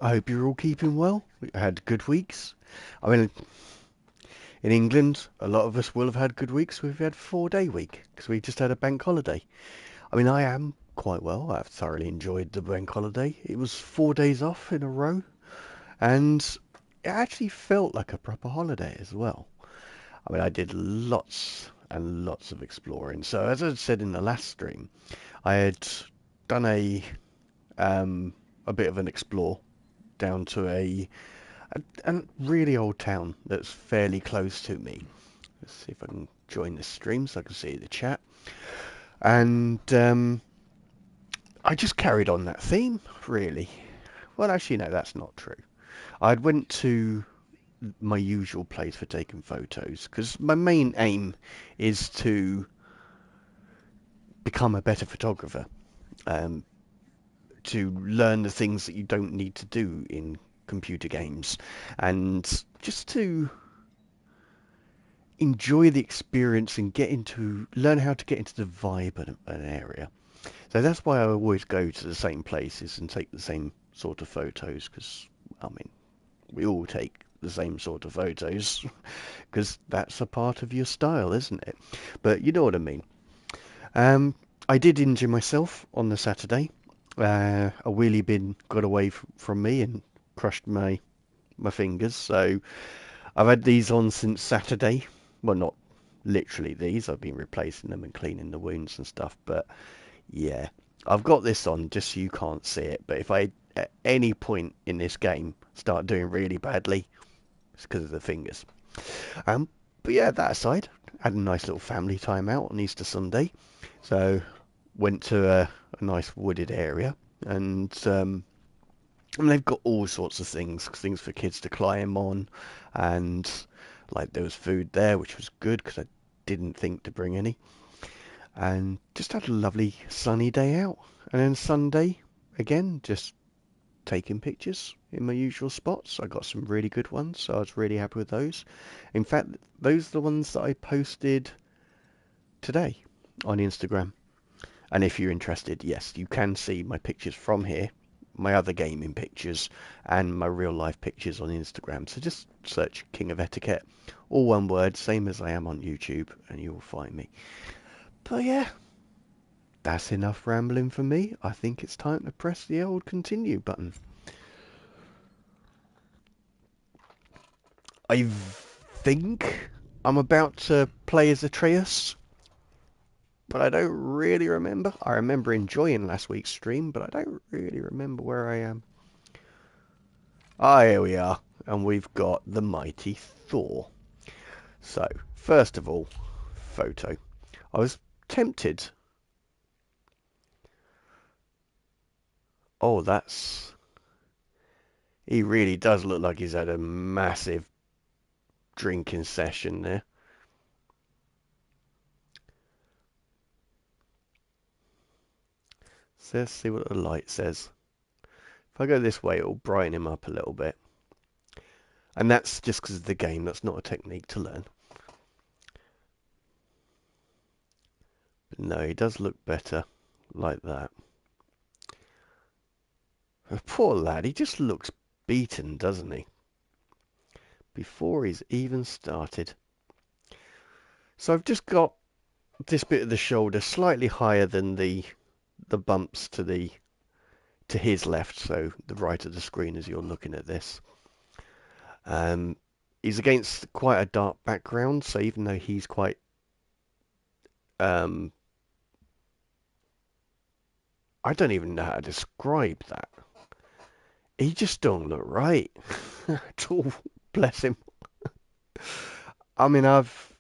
I hope you're all keeping well. We had good weeks. I mean, in England, a lot of us will have had good weeks. We've had 4-day week because we just had a bank holiday. I mean, I am quite well. I've thoroughly enjoyed the bank holiday. It was 4 days off in a row, and it actually felt like a proper holiday as well. I mean, I did lots and lots of exploring. So, as I said in the last stream, I had done um, a bit of an explore down to a really old town that's fairly close to me. Let's see if I can join the stream so I can see the chat. And I just carried on that theme, really. Well, actually, no, that's not true. I went to my usual place for taking photos because my main aim is to become a better photographer, um, to learn the things that you don't need to do in computer games, and just to enjoy the experience and learn how to get into the vibe of an area. So that's why I always go to the same places and take the same sort of photos because, I mean, we all take the same sort of photos because that's a part of your style, isn't it? But you know what I mean. Um, I did injure myself on the Saturday. A wheelie bin got away from me and crushed my fingers. So I've had these on since Saturday. Well, not literally these. I've been replacing them and cleaning the wounds and stuff. But yeah, I've got this on just so you can't see it. But if I at any point in this game start doing really badly, it's because of the fingers. Um, but yeah, that aside, had a nice little family time out on Easter Sunday. So went to a nice wooded area and they've got all sorts of things for kids to climb on, and like there was food there, which was good because I didn't think to bring any, and just had a lovely sunny day out. And then Sunday, again, just taking pictures in my usual spots. I got some really good ones, so I was really happy with those. In fact, those are the ones that I posted today on Instagram. And if you're interested, yes, you can see my pictures from here, my other gaming pictures, and my real life pictures on Instagram. So just search King of Etiquette, all one word, same as I am on YouTube, and you will find me. But yeah, that's enough rambling for me. I think it's time to press the old continue button. I think I'm about to play as Atreus, but I don't really remember. I remember enjoying last week's stream, but I don't really remember where I am. Ah, here we are. And we've got the mighty Thor. So, first of all, photo. I was tempted. Oh, that's... He really does look like he's had a massive drinking session there. So let's see what the light says. If I go this way, it'll brighten him up a little bit. And that's just because of the game. That's not a technique to learn. But no, he does look better like that. Poor lad, he just looks beaten, doesn't he? Before he's even started. So I've just got this bit of the shoulder slightly higher than the bumps to his left, so the right of the screen as you're looking at this. Um, he's against quite a dark background, so even though he's quite um, I don't even know how to describe that. He just don't look right at all. Bless him. I mean, I've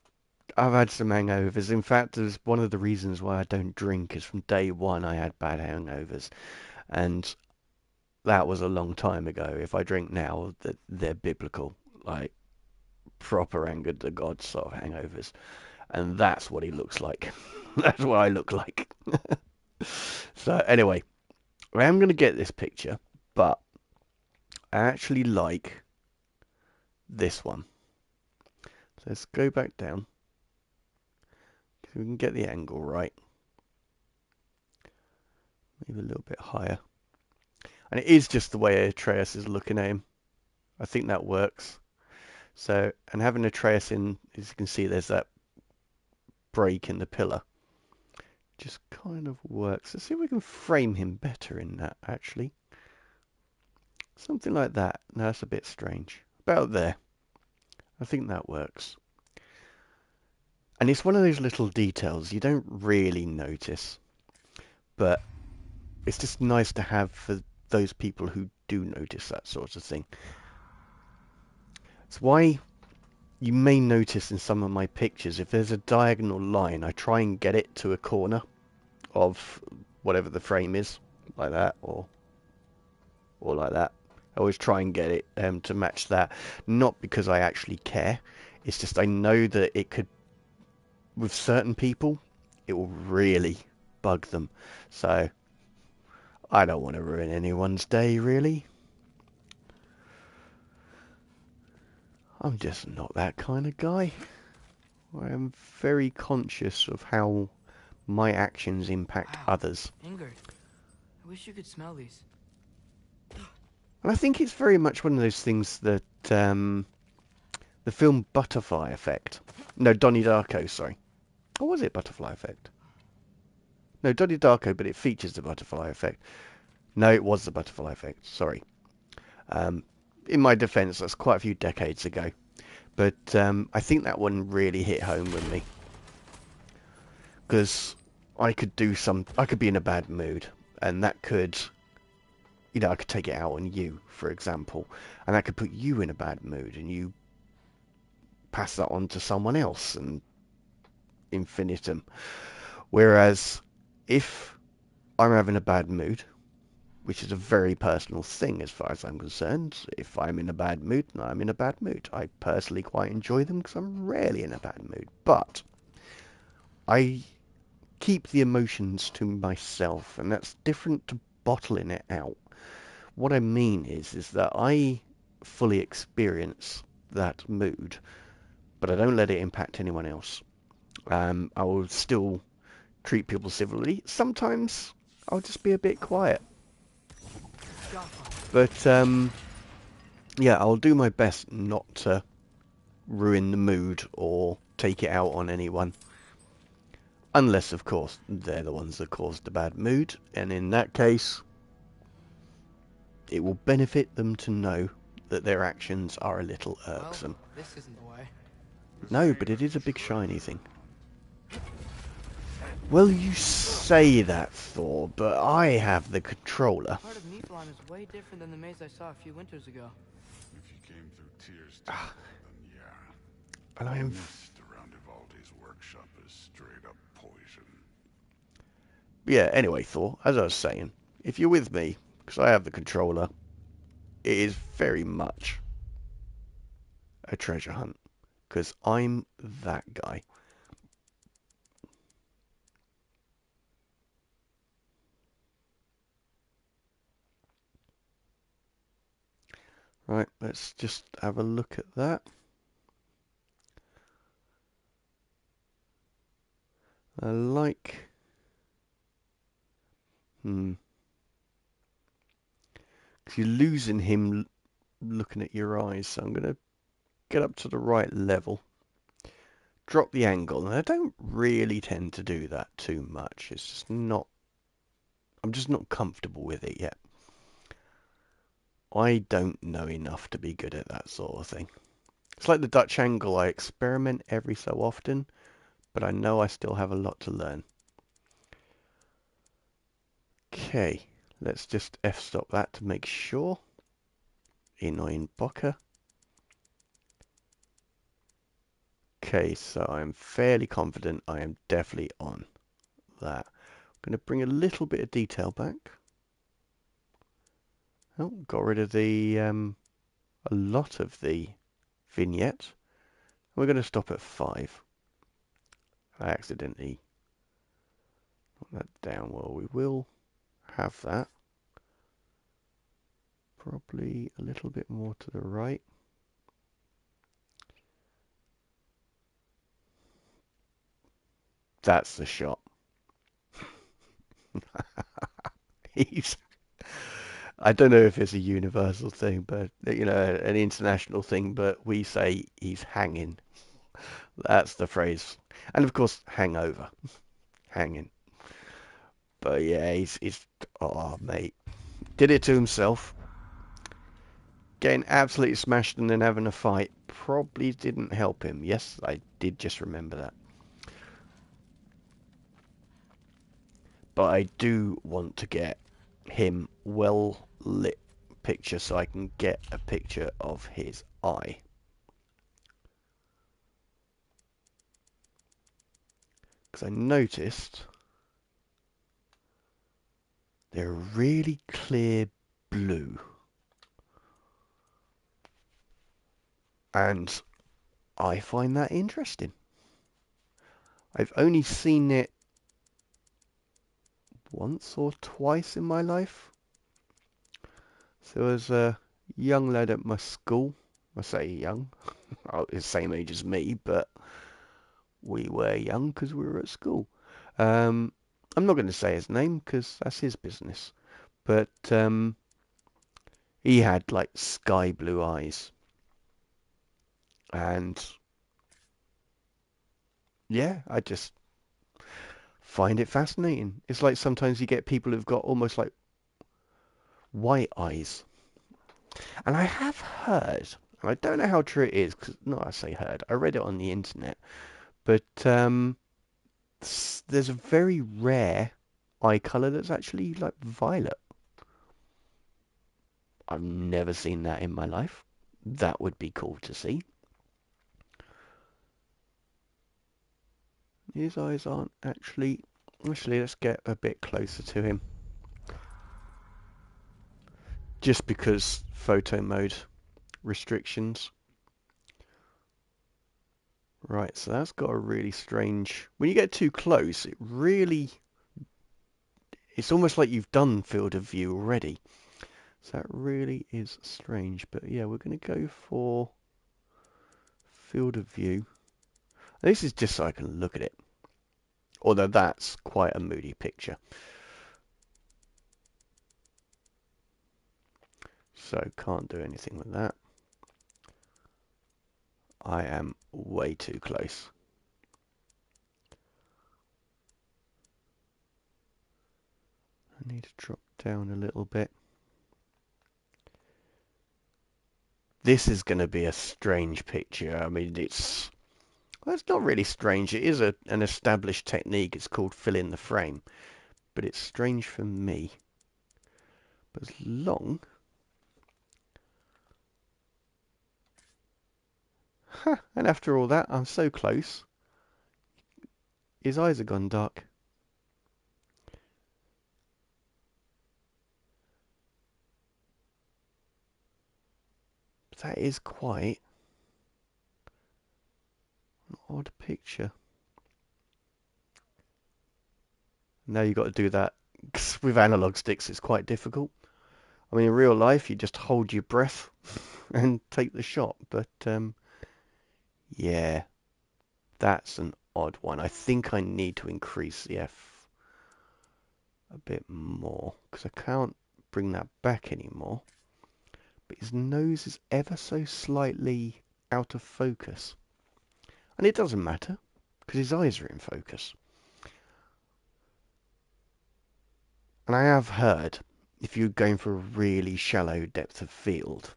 had some hangovers. In fact, there's one of the reasons why I don't drink is from day one I had bad hangovers, and that was a long time ago. If I drink now, they're biblical, like proper anger to God sort of hangovers, and that's what he looks like. That's what I look like. So anyway, I am going to get this picture, but I actually like this one. So let's go back down so we can get the angle right. Maybe a little bit higher. And it is just the way Atreus is looking at him. I think that works. So, and having Atreus in, as you can see, there's that break in the pillar. Just kind of works. Let's see if we can frame him better in that, actually. Something like that. No, that's a bit strange. About there. I think that works. And it's one of those little details you don't really notice, but it's just nice to have for those people who do notice that sort of thing. It's why you may notice in some of my pictures, if there's a diagonal line, I try and get it to a corner of whatever the frame is, like that, or like that. I always try and get it to match that, not because I actually care. It's just I know that it could, with certain people, it will really bug them. So I don't want to ruin anyone's day, really. I'm just not that kind of guy. I am very conscious of how my actions impact others. Ingrid, I wish you could smell these. And I think it's very much one of those things that the film Butterfly Effect. No, Donnie Darko, sorry. Or was it Butterfly Effect? No, Donnie Darko, but it features the Butterfly Effect. No, it was the Butterfly Effect, sorry. In my defence, that's quite a few decades ago. But I think that one really hit home with me. Because I could be in a bad mood, and that could, I could take it out on you, for example, and that could put you in a bad mood, and you pass that on to someone else, and infinitum. Whereas, if I'm having a bad mood, which is a very personal thing as far as I'm concerned, if I'm in a bad mood, then I'm in a bad mood. I personally quite enjoy them because I'm rarely in a bad mood, but I keep the emotions to myself, and that's different to bottling it out. What I mean is that I fully experience that mood, but I don't let it impact anyone else. I will still treat people civilly. Sometimes I'll just be a bit quiet. But yeah, I'll do my best not to ruin the mood or take it out on anyone. Unless, of course, they're the ones that caused the bad mood. And in that case, it will benefit them to know that their actions are a little irksome. Well, this isn't the way. No, but it is a big shiny thing. Well, you say that, Thor, but I have the controller. Part of Niflheim is way different than the maze I saw a few winters ago. If you came through tears, then yeah. And I am... mist around Ivaldi's workshop is straight up poison. Yeah, anyway, Thor, as I was saying, if you're with me, because I have the controller, it is very much a treasure hunt, because I'm that guy. Right, let's just have a look at that. I like... Because you're losing him looking at your eyes, so I'm going to get up to the right level. Drop the angle, and I don't really tend to do that too much. It's just not... I'm just not comfortable with it yet. I don't know enough to be good at that sort of thing. It's like the Dutch angle. I experiment every so often, but I know I still have a lot to learn. Okay, let's just f-stop that to make sure. Inoin Bocker. Okay, so I'm fairly confident I am definitely on that. I'm going to bring a little bit of detail back. Oh, got rid of the a lot of the vignette. We're going to stop at 5. I accidentally put that down. Well, we will have that. Probably a little bit more to the right. That's the shot. He's... I don't know if it's a universal thing, but you know, an international thing. But we say he's hanging. That's the phrase, and of course, hangover, hanging. But yeah, he's oh mate, did it to himself. Getting absolutely smashed and then having a fight probably didn't help him. Yes, I did just remember that. But I do want to get him well lit picture so I can get a picture of his eye. Because I noticed they're really clear blue. And I find that interesting. I've only seen it once or twice in my life. So as a young lad at my school, I say young, oh, he's the same age as me, but we were young because we were at school. Um, I'm not going to say his name because that's his business. But he had like sky blue eyes. And yeah, I just find it fascinating. It's like sometimes you get people who've got almost like white eyes. And I have heard, and I don't know how true it is, because, no, I say heard, I read it on the internet, but there's a very rare eye color that's actually like violet. I've never seen that in my life. That would be cool to see. His eyes aren't actually... Actually, let's get a bit closer to him. Just because photo mode restrictions. Right, so that's got a really strange... When you get too close, it really... It's almost like you've done field of view already. So that really is strange. But yeah, we're going to go for field of view. This is just so I can look at it. Although that's quite a moody picture. So can't do anything with that. I am way too close. I need to drop down a little bit. This is going to be a strange picture. I mean, well, it's not really strange. It is an established technique. It's called fill in the frame. But it's strange for me. But as long... Huh, and after all that, I'm so close. His eyes have gone dark. But that is quite an odd picture. Now you've got to do that. 'Cause with analog sticks, it's quite difficult. I mean, in real life, you just hold your breath and take the shot. But yeah, that's an odd one. I think I need to increase the F a bit more because I can't bring that back anymore. But his nose is ever so slightly out of focus. And it doesn't matter because his eyes are in focus. And I have heard if you're going for a really shallow depth of field,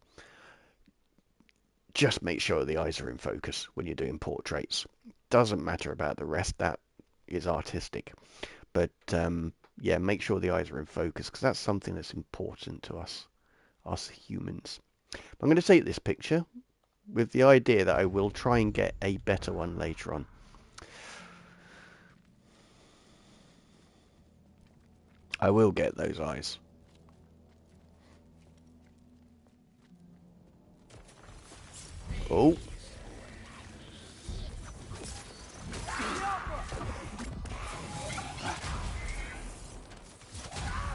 just make sure the eyes are in focus when you're doing portraits. Doesn't matter about the rest, that is artistic. But yeah, make sure the eyes are in focus because that's something that's important to us humans. I'm going to take this picture with the idea that I will try and get a better one later on. I will get those eyes. Oh.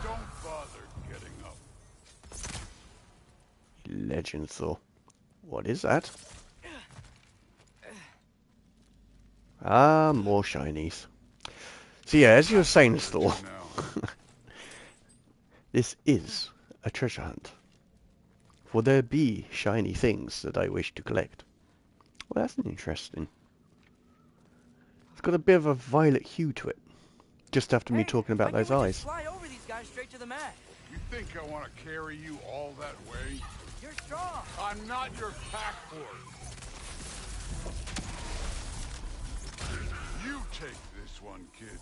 Don't bother getting up. Legend Thor. What is that? Ah, more shinies. So yeah, as you were saying, Where'd Thor, you now? this is a treasure hunt. For there be shiny things that I wish to collect. Well, that's interesting. It's got a bit of a violet hue to it. Just after me Hey, talking why about can't those we just eyes. fly over these guys straight to the mat? You think I want to carry you all that way? You're strong. I'm not your pack horse. You take this one, kid.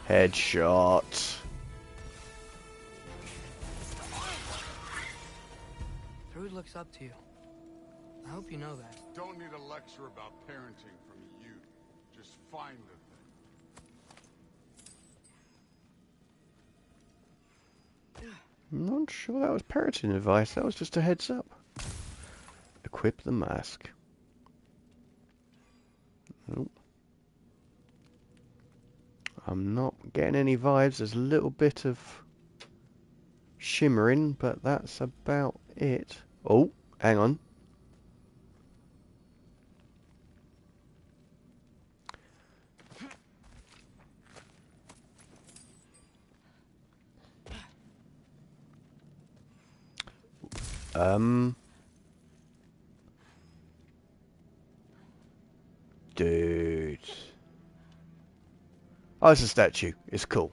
Headshot. Thrud looks up to you. I hope you know that. Don't need a lecture about parenting from you. Just find the thing. I'm not sure that was parenting advice. That was just a heads up. Equip the mask. Nope. I'm not getting any vibes. There's a little bit of shimmering, but that's about it. Oh, hang on. Dude. Oh, it's a statue. It's cool.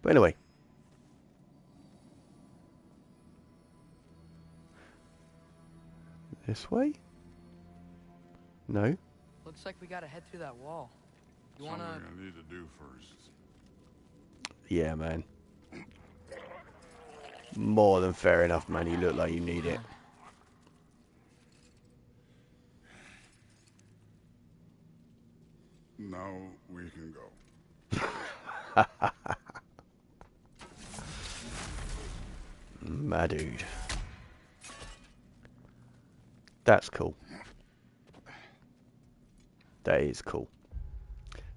But anyway. This way? No? Looks like we gotta head through that wall. You wanna... Something I need to do first. Yeah, man. More than fair enough, man. You look like you need it. Now we can go. My dude. That's cool. That is cool.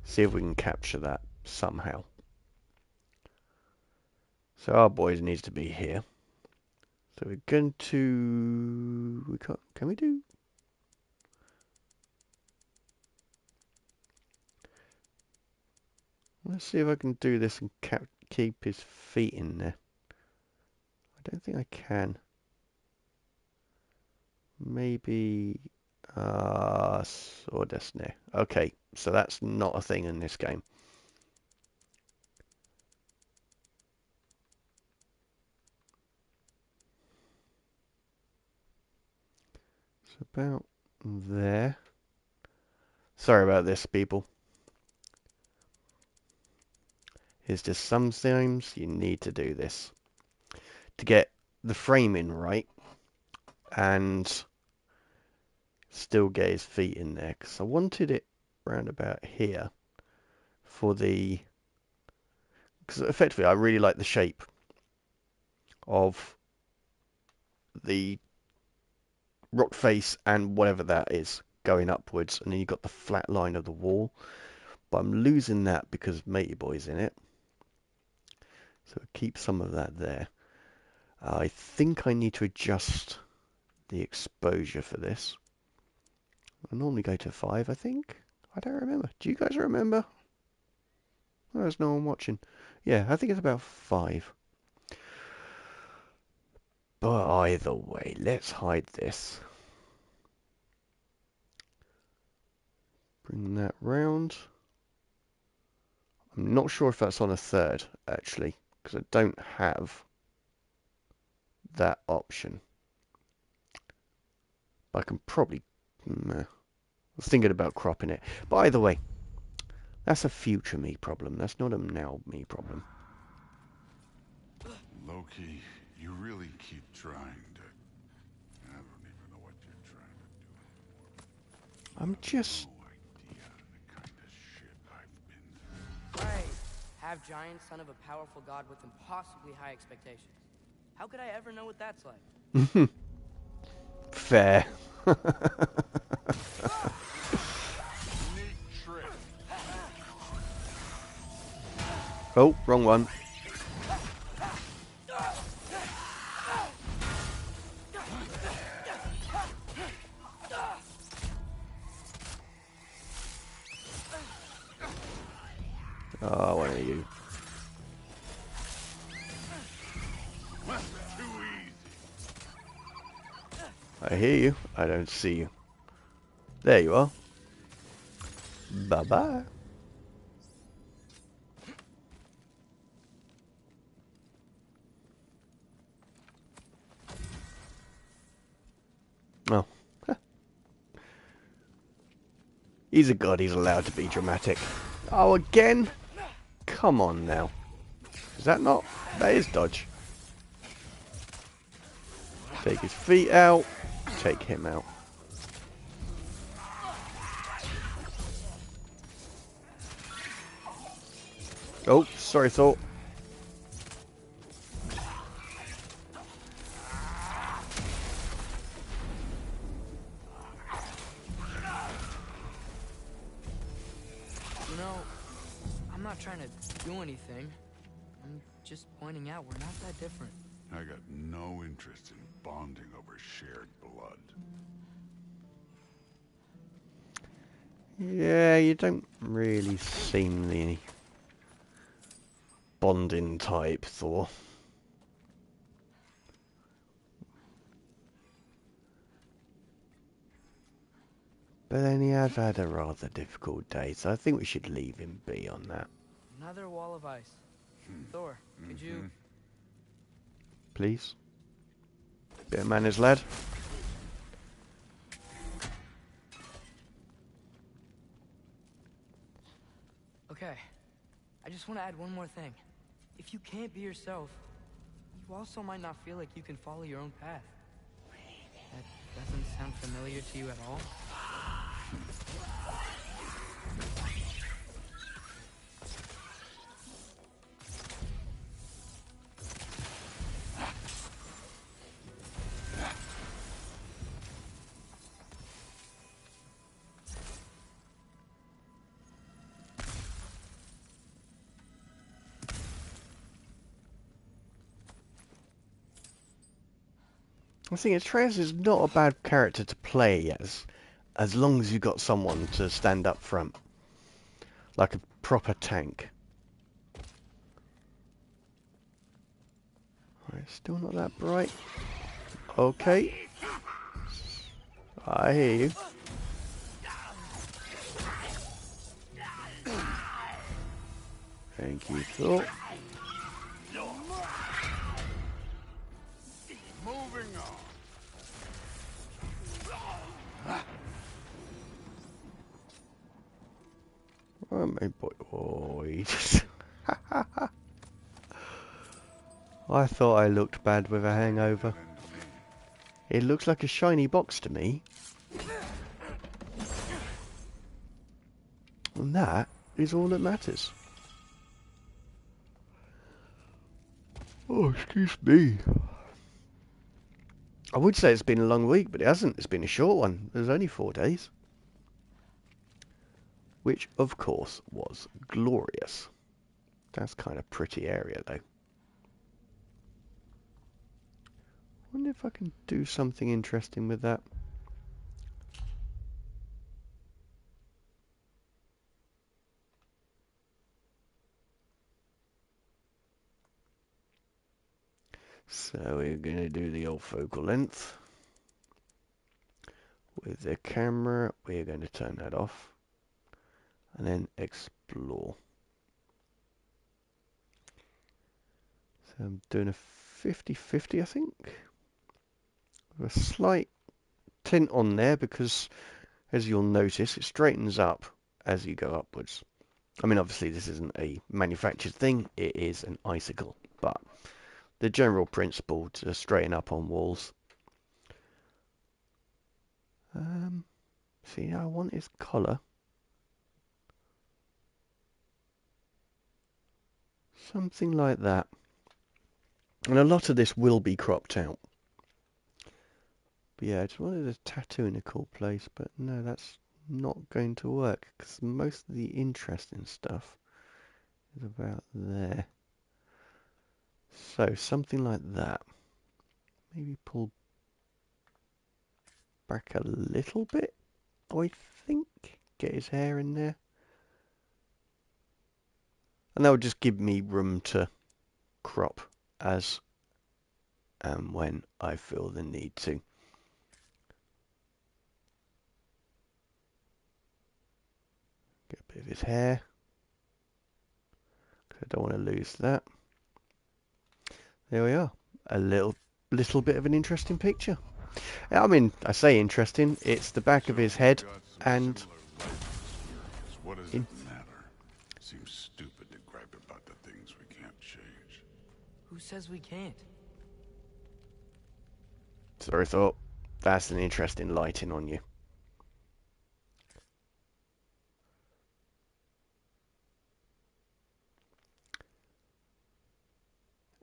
See if we can capture that somehow. So our boys needs to be here. So we're going to... We can't... Can we do... Let's see if I can do this and keep his feet in there. I don't think I can. Maybe... Sword Destiny. Okay, so that's not a thing in this game. It's about there. Sorry about this, people. It's just sometimes you need to do this to get the framing right and still get his feet in there, because I wanted it round about here for the... Because effectively I really like the shape of the rock face and whatever that is going upwards, and then you've got the flat line of the wall, but I'm losing that because Matey Boy's in it, so keep some of that there. I think I need to adjust the exposure for this. I normally go to 5, I think. I don't remember. Do you guys remember? Oh, there's no one watching. Yeah, I think it's about 5. But either way, let's hide this. Bring that round. I'm not sure if that's on a 3rd, actually, because I don't have that option. But I can probably... I was thinking about cropping it. But either way, that's a future me problem. That's not a now me problem. Loki, you really keep trying to... I don't even know what you're trying to do anymore. I'm just... No idea the kind of shit I've been through. Right. Half giant, son of a powerful god with impossibly high expectations. How could I ever know what that's like? Fair. Neat trick. Oh, wrong one. Oh, one of you. Too easy. I hear you. I don't see you. There you are. Bye-bye. Oh. He's a god. He's allowed to be dramatic. Oh, again? Come on now. Is that not? That is dodge. Take his feet out. Take him out. Oh, sorry, Thor. You know, I'm not trying to do anything. I'm just pointing out we're not that different. I got no interest in bonding over shared blood. Yeah, you don't really seem the bonding type, Thor. But then he has had a rather difficult day, so I think we should leave him be on that. Another wall of ice. Thor, could you... Please? Bit of manners, lad. Okay. I just want to add one more thing. If you can't be yourself, you also might not feel like you can follow your own path. That doesn't sound familiar to you at all? I think Atreus is not a bad character to play as long as you've got someone to stand up front. Like a proper tank. Alright, still not that bright. Okay. I hear you. Thank you, Thor. Moving on. Oh, my boy. Oh, he just... I thought I looked bad with a hangover. It looks like a shiny box to me. And that is all that matters. Oh, excuse me. I would say it's been a long week, but it hasn't. It's been a short one. There's only 4 days. Which, of course, was glorious. That's kind of pretty area, though. Wonder if I can do something interesting with that. So we're going to do the old focal length. With the camera, we're going to turn that off. And then explore. So I'm doing a 50-50, I think. With a slight tint on there because, as you'll notice, it straightens up as you go upwards. I mean, obviously this isn't a manufactured thing, it is an icicle, but the general principle to straighten up on walls. See, I want his collar. Something like that. And a lot of this will be cropped out. But yeah, I just wanted a tattoo in a cool place, but no, that's not going to work, because most of the interesting stuff is about there. So, something like that. Maybe pull back a little bit, I think. Get his hair in there. And that will just give me room to crop as and when I feel the need to. Get a bit of his hair. I don't want to lose that. There we are. A little bit of an interesting picture. I mean, I say interesting. It's the back of So his we've head, got some and similar life experience. What does it matter? Seems stupid to gripe about the things we can't change. Who says we can't? so I thought that's an interesting lighting on you.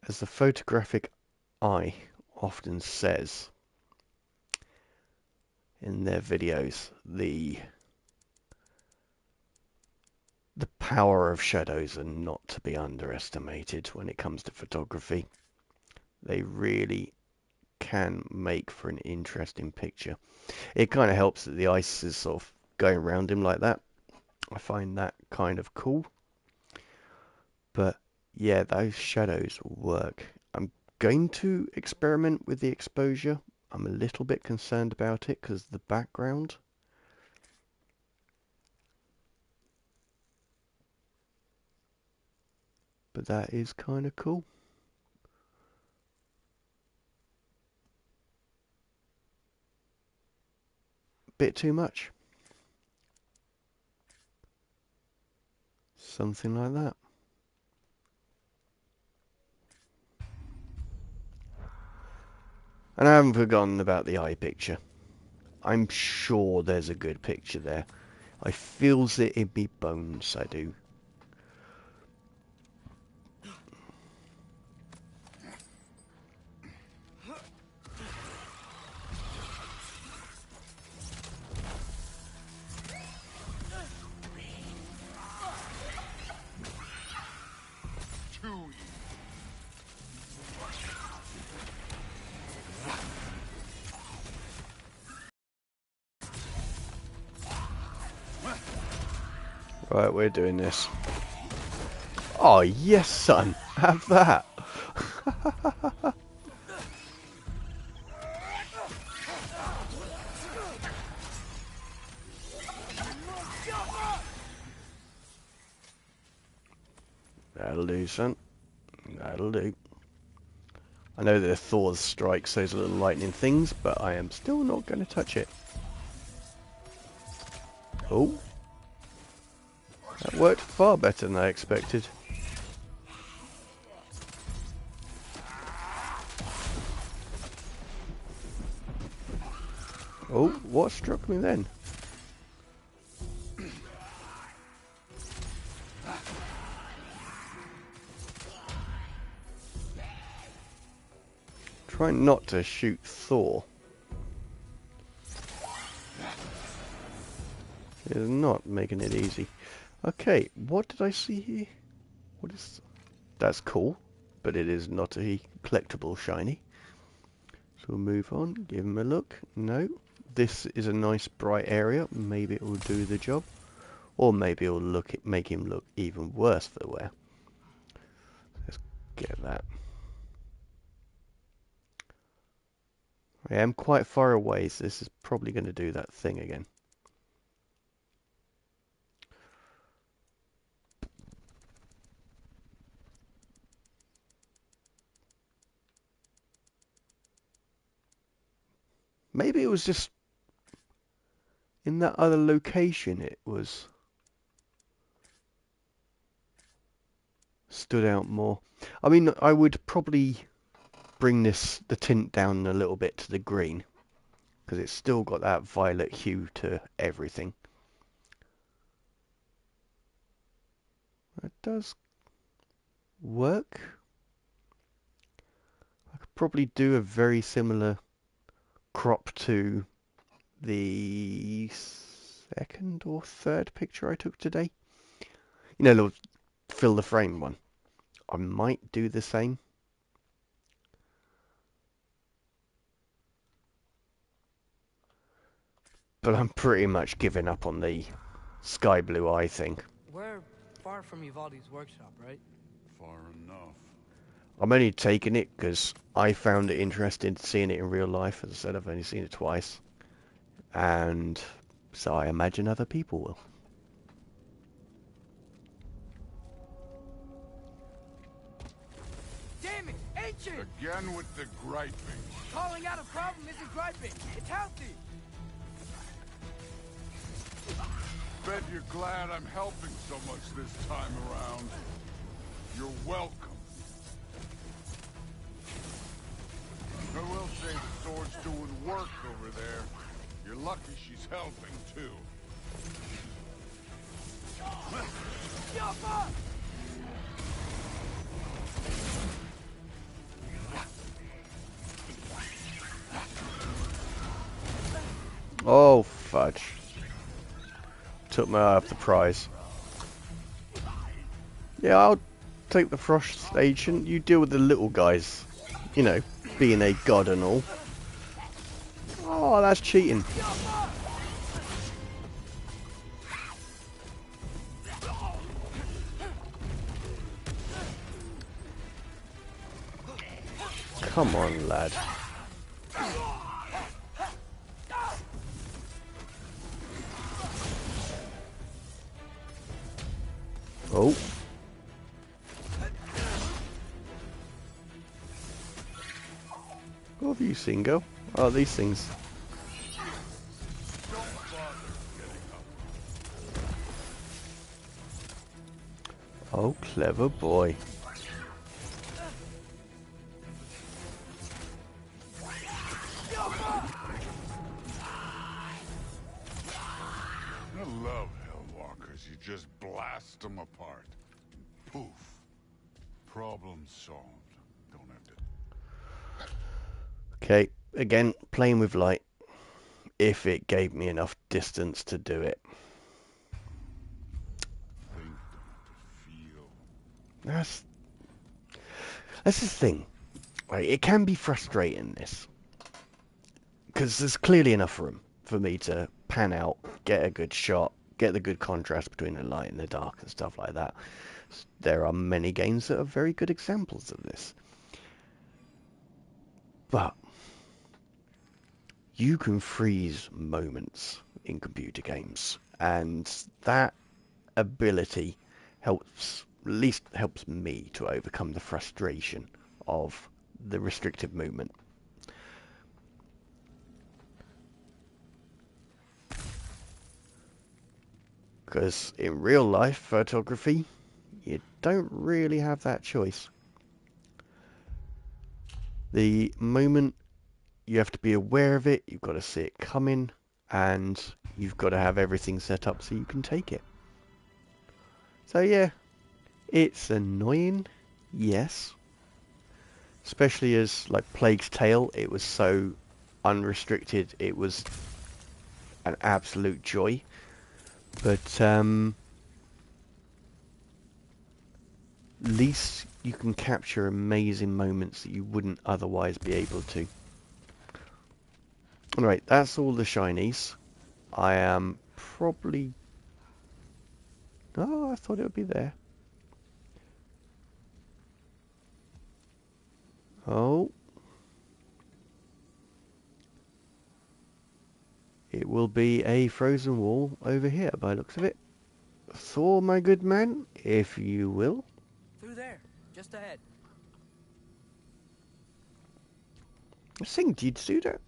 As the photographic eye often says in their videos, the power of shadows are not to be underestimated when it comes to photography. They really can make for an interesting picture. It kind of helps that the ice is sort of going around him like that. I find that kind of cool. But yeah, those shadows work. I'm going to experiment with the exposure. I'm a little bit concerned about it because the background. But that is kind of cool. Bit too much. Something like that. And I haven't forgotten about the eye picture. I'm sure there's a good picture there. I feels it in me bones, I do. Too easy. Right, we're doing this. Oh, yes, son. Have that. That'll do, son. That'll do. I know that Thor strikes those little lightning things, but I am still not going to touch it. Oh. That worked far better than I expected. Oh, what struck me then? Trying not to shoot Thor. It is not making it easy. Okay, what did I see here? What is... That's cool, but it is not a collectible shiny. So we'll move on, give him a look. No, this is a nice bright area. Maybe it will do the job. Or maybe it will make him look even worse for the wear. Let's get that. I am quite far away, so this is probably going to do that thing again. Maybe it was just in that other location it was stood out more. I mean, I would probably bring the tint down a little bit to the green because it's still got that violet hue to everything. That does work. I could probably do a very similar crop to the second or third picture I took today. You know, the fill the frame one. I might do the same. But I'm pretty much giving up on the sky blue eye thing. We're far far from Uvalde's workshop, right? Far enough. I'm only taking it because I found it interesting seeing it in real life. As I said, I've only seen it twice. And so I imagine other people will. Damn it! Ancient! Again with the griping. Calling out a problem isn't griping. It's healthy. Bet you're glad I'm helping so much this time around. You're welcome. I will say the sword's doing work over there. You're lucky she's helping, too. Oh, fudge. Took my eye off the prize. Yeah, I'll take the Frost Ancient. You deal with the little guys. You know, being a god and all. Oh, that's cheating. Come on, lad. Oh. What have you seen, girl? Oh, these things. Oh, clever boy. I love Hellwalkers. You just blast them apart. Poof. Problem solved. Don't have to... Okay, again, playing with light. If it gave me enough distance to do it. Think, don't feel. That's the thing. Right, it can be frustrating, this. Because there's clearly enough room for me to pan out, get a good shot, get the good contrast between the light and the dark and stuff like that. There are many games that are very good examples of this. But you can freeze moments in computer games, and that ability helps, at least helps me to overcome the frustration of the restricted movement. Because in real life photography, you don't really have that choice. The moment, you have to be aware of it, you've got to see it coming, and you've got to have everything set up so you can take it. So yeah, it's annoying, yes. Especially as, like, Plague Tale, it was so unrestricted, it was an absolute joy. But, at least you can capture amazing moments that you wouldn't otherwise be able to. Alright, that's all the shinies. I am probably... Oh, I thought it would be there. Oh. It will be a frozen wall over here by the looks of it. Thor, my good man, if you will. Through there, just ahead. Sing, did you do that?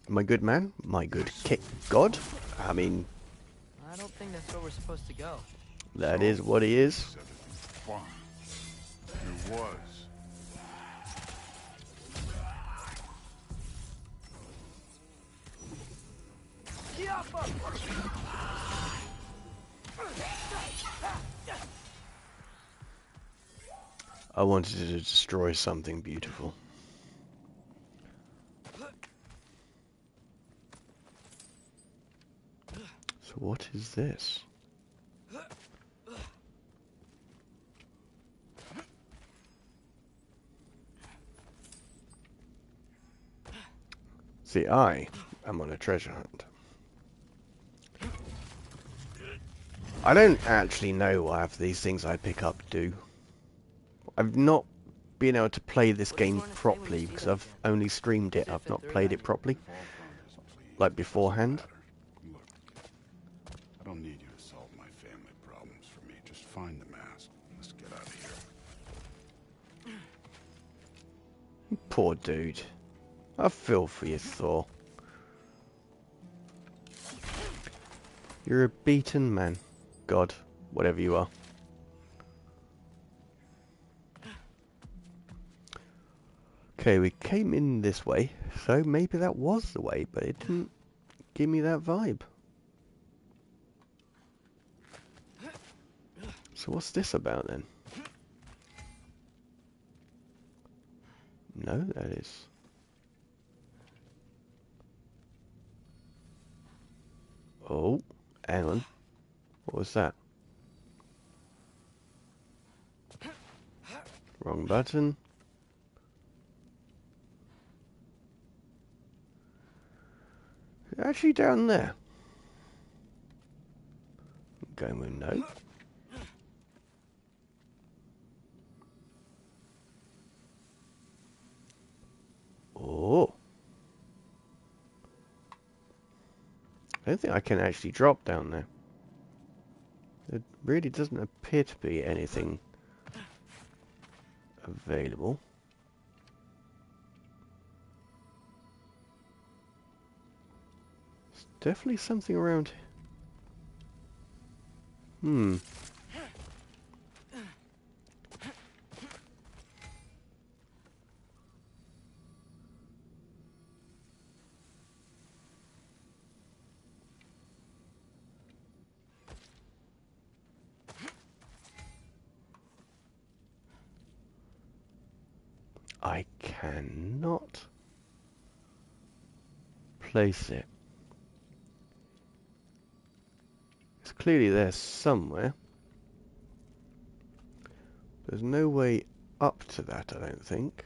My good man, my good god. I mean, I don't think that's where we're supposed to go. that is what he is. Said it'd be fun. It was. I wanted to destroy something beautiful. So what is this? See, I am on a treasure hunt. I don't actually know what half of these things I pick up do. I've not been able to play this What are you game going to say when you properly see because them I've again? only streamed it. I've Sifting not through played them? it properly, We've all found his plea. like Doesn't beforehand. matter. Look, I don't need you to solve my family problems for me. Just find the mask. Let's get out of here. Poor dude. I feel for you, Thor. You're a beaten man. God, whatever you are. Okay, we came in this way, so maybe that was the way, but it didn't give me that vibe. So what's this about then? No, that is... Oh, hang on. What was that? Wrong button. Actually down there. Going with no. Oh. I don't think I can actually drop down there. There really doesn't appear to be anything available. There's definitely something around here. Hmm. I cannot place it. It's clearly there somewhere. There's no way up to that, I don't think.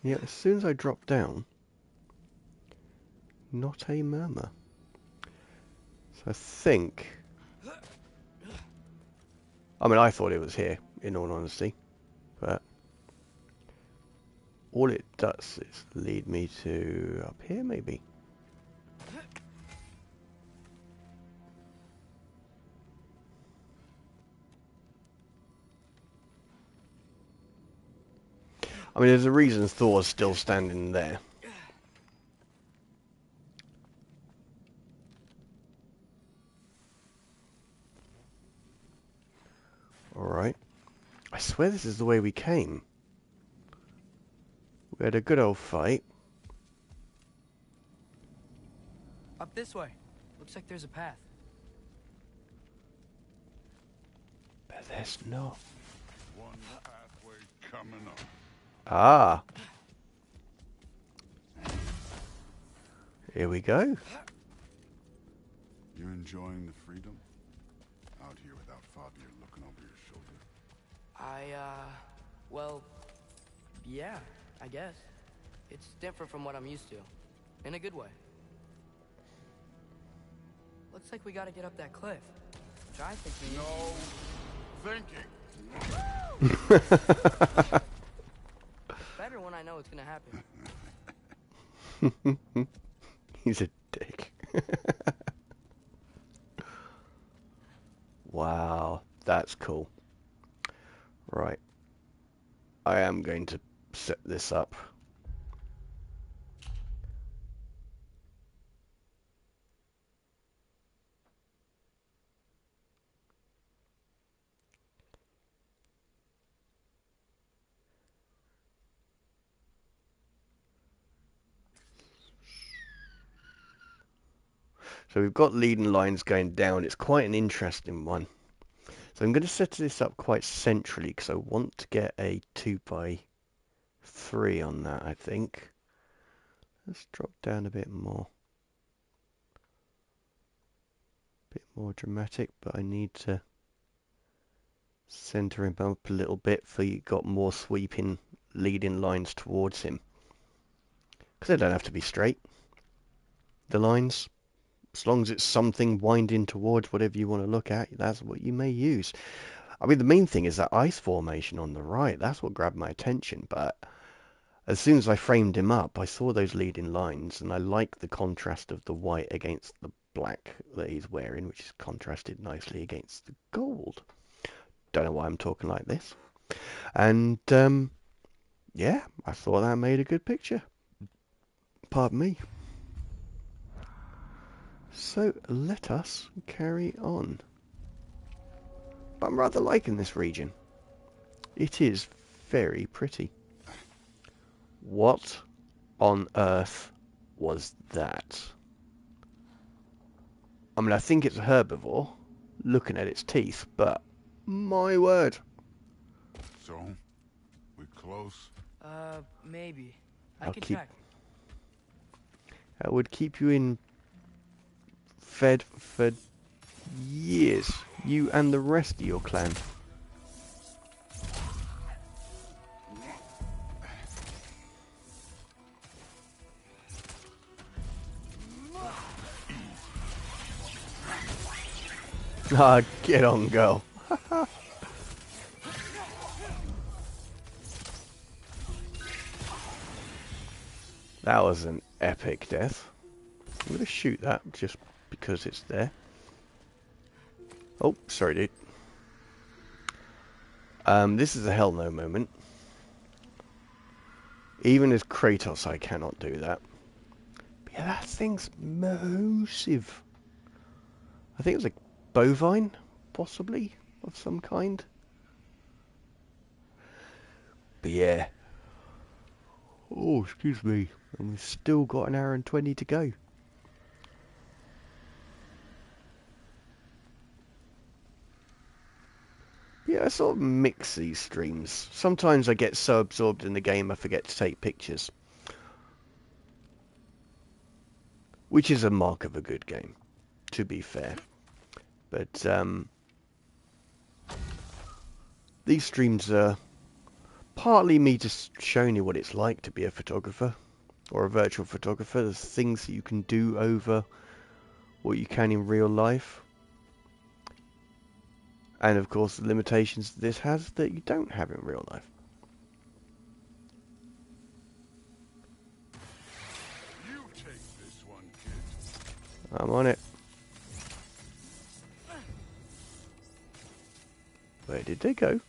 Yeah, as soon as I drop down, not a murmur. So I think... I mean, I thought it was here, in all honesty. But all it does is lead me to up here, maybe. I mean, there's a reason Thor's still standing there. Alright. I swear this is the way we came. We had a good old fight. Up this way. Looks like there's a path. But there's not. One pathway coming up. Ah. Here we go. You enjoying the freedom? Out here without Fabio looking over your shoulder. Well, yeah, I guess. It's different from what I'm used to. In a good way. Looks like we gotta get up that cliff. Which I think means... No thinking. Better when I know it's gonna happen. He's a dick. Wow, that's cool. Right. I am going to set this up. So we've got leading lines going down. It's quite an interesting one. So I'm going to set this up quite centrally because I want to get a 2x3 on that, I think. Let's drop down a bit more. A bit more dramatic, but I need to Center him up a little bit so you got more sweeping leading lines towards him. Because they don't have to be straight. The lines, as long as it's something winding towards whatever you want to look at, that's what you may use. I mean, the main thing is that ice formation on the right. That's what grabbed my attention. But as soon as I framed him up, I saw those leading lines, and I like the contrast of the white against the black that he's wearing, which is contrasted nicely against the gold. Don't know why I'm talking like this. And yeah, I thought that made a good picture. Pardon me. So let us carry on. But I'm rather liking this region. It is very pretty. What on earth was that? I mean, I think it's a herbivore, looking at its teeth, but my word. So, we close? Maybe. I I'll can keep. check. That would keep you in fed for years. You and the rest of your clan. Ah, get on, girl. That was an epic death. I'm going to shoot that just because it's there. Oh, sorry, dude. This is a hell no moment. Even as Kratos, I cannot do that. But yeah, that thing's massive. I think it was a bovine, possibly, of some kind. But yeah. Oh, excuse me. And we've still got an hour and 20 to go. Yeah, I sort of mix these streams. Sometimes I get so absorbed in the game I forget to take pictures. Which is a mark of a good game, to be fair. But these streams are partly me just showing you what it's like to be a photographer or a virtual photographer. There's things that you can do over what you can in real life. And of course the limitations this has that you don't have in real life. You take this one, kid. I'm on it. Where did they go?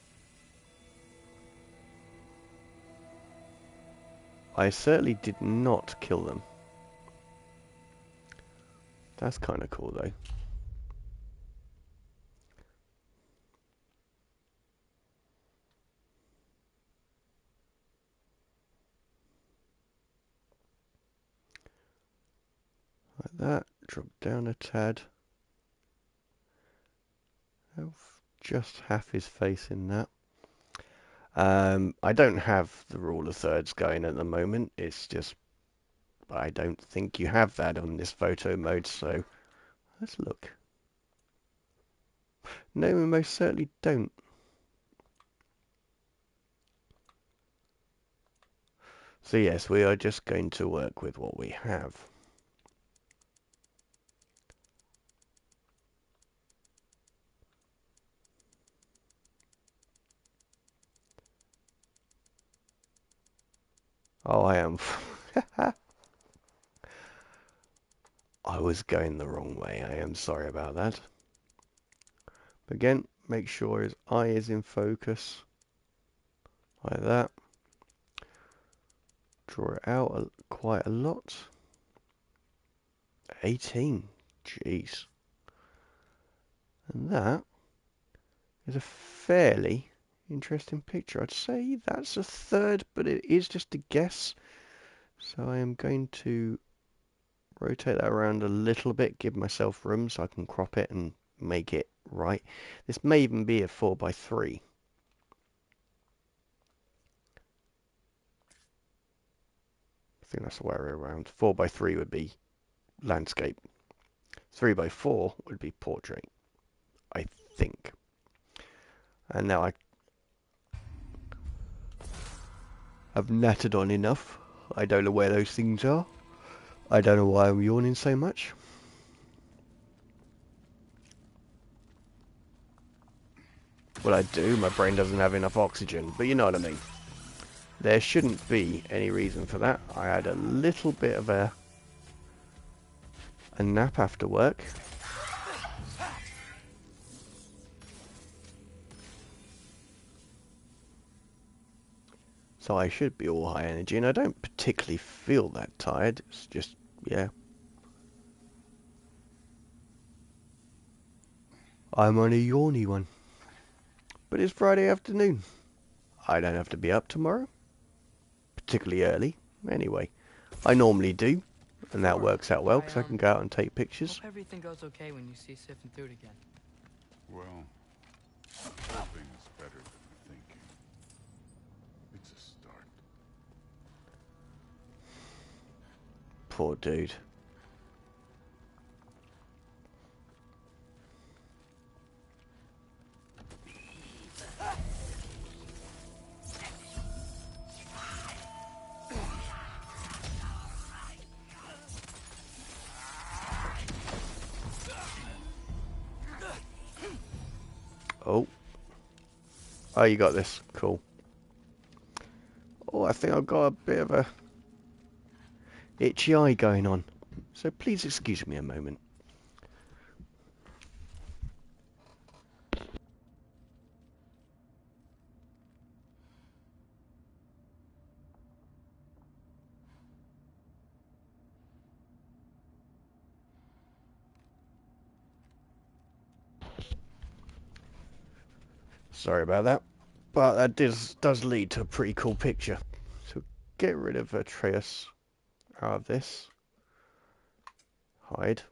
I certainly did not kill them. That's kind of cool though. Like that. Drop down a tad. Just half his face in that. I don't have the rule of thirds going at the moment. It's just I don't think you have that on this photo mode, so let's look. No, we most certainly don't. So yes, we are just going to work with what we have. Oh, I am. I was going the wrong way. I am sorry about that. Again, make sure his eye is in focus. Like that. Draw it out quite a lot. 18. Jeez. And that is a fairly interesting picture. I'd say that's a third, but it is just a guess. So I am going to rotate that around a little bit, give myself room so I can crop it and make it right. This may even be a 4:3. I think that's the way around. 4:3 would be landscape. 3:4 would be portrait, I think. And now I've nattered on enough. I don't know where those things are. I don't know why I'm yawning so much. Well, I do. My brain doesn't have enough oxygen, but you know what I mean. There shouldn't be any reason for that. I had a little bit of a nap after work. So I should be all high energy, and I don't particularly feel that tired. It's just, yeah. I'm on a yawny one. But it's Friday afternoon. I don't have to be up tomorrow. Particularly early. Anyway, I normally do. And that Sure. works out well, because I can go out and take Hope pictures. everything goes okay when you see Sif and Dude again. Well, hoping is better than thinking. It's a start. Poor dude. Oh. Oh, you got this. Cool. Oh, I think I've got a bit of a itchy eye going on. So please excuse me a moment. Sorry about that. But that does lead to a pretty cool picture. So get rid of Atreus out of this. Hide.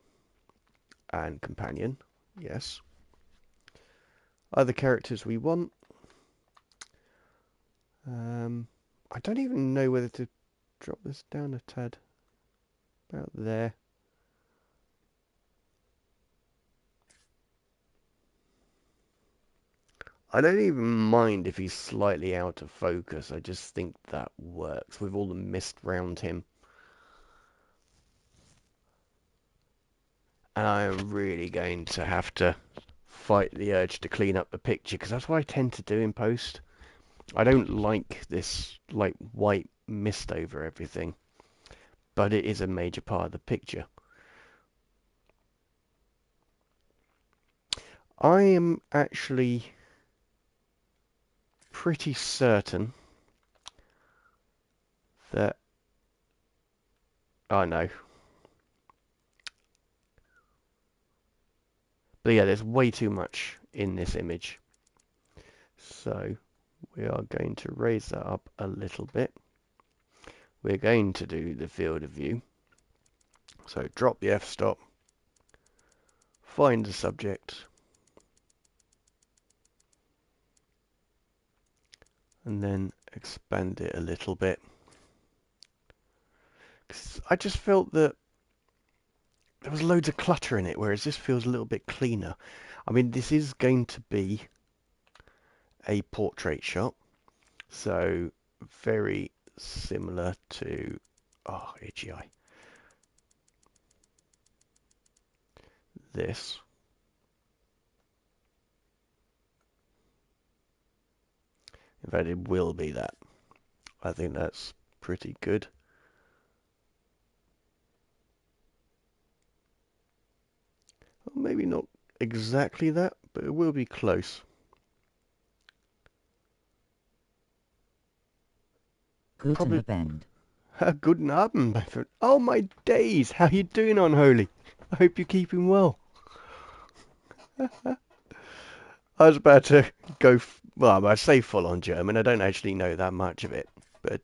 And companion. Yes. Other characters we want. I don't even know whether to drop this down a tad. About there. I don't even mind if he's slightly out of focus. I just think that works with all the mist round him. And I am really going to have to fight the urge to clean up the picture, because that's what I tend to do in post. I don't like this like white mist over everything, but it is a major part of the picture. I am actually pretty certain that... Oh no. But yeah, there's way too much in this image. So we are going to raise that up a little bit. We're going to do the field of view. So drop the f-stop, find the subject, and then expand it a little bit. 'Cause I just felt that there was loads of clutter in it, whereas this feels a little bit cleaner. I mean, this is going to be a portrait shot, so very similar to... Oh, itchy eye. This. In fact, it will be that. I think that's pretty good. Well, maybe not exactly that, but it will be close. Guten Probably... Abend. Guten Abend, my friend. Oh my days, how you doing, Unholy? I hope you're keeping well. I was about to go, well, I say full on German. I don't actually know that much of it, but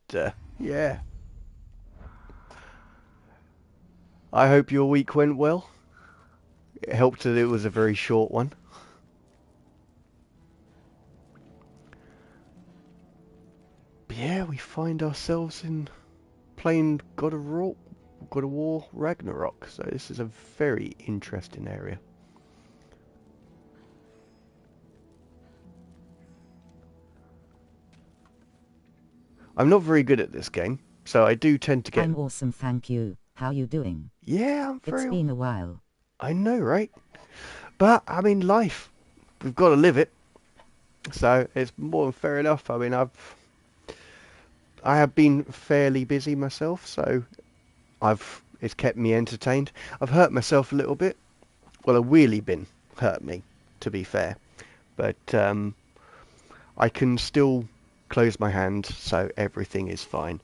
yeah. I hope your week went well. It helped that it was a very short one. But yeah, we find ourselves in playing God of War Ragnarok. So this is a very interesting area. I'm not very good at this game, so I do tend to get... I'm awesome, thank you. How you doing? Yeah, I'm It's very... been a while. I know, right? But, I mean, life. We've got to live it. So, it's more than fair enough. I mean, I have been fairly busy myself, so it's kept me entertained. I've hurt myself a little bit. Well, a wheelie bin hurt me, to be fair. But I can still close my hand, so everything is fine.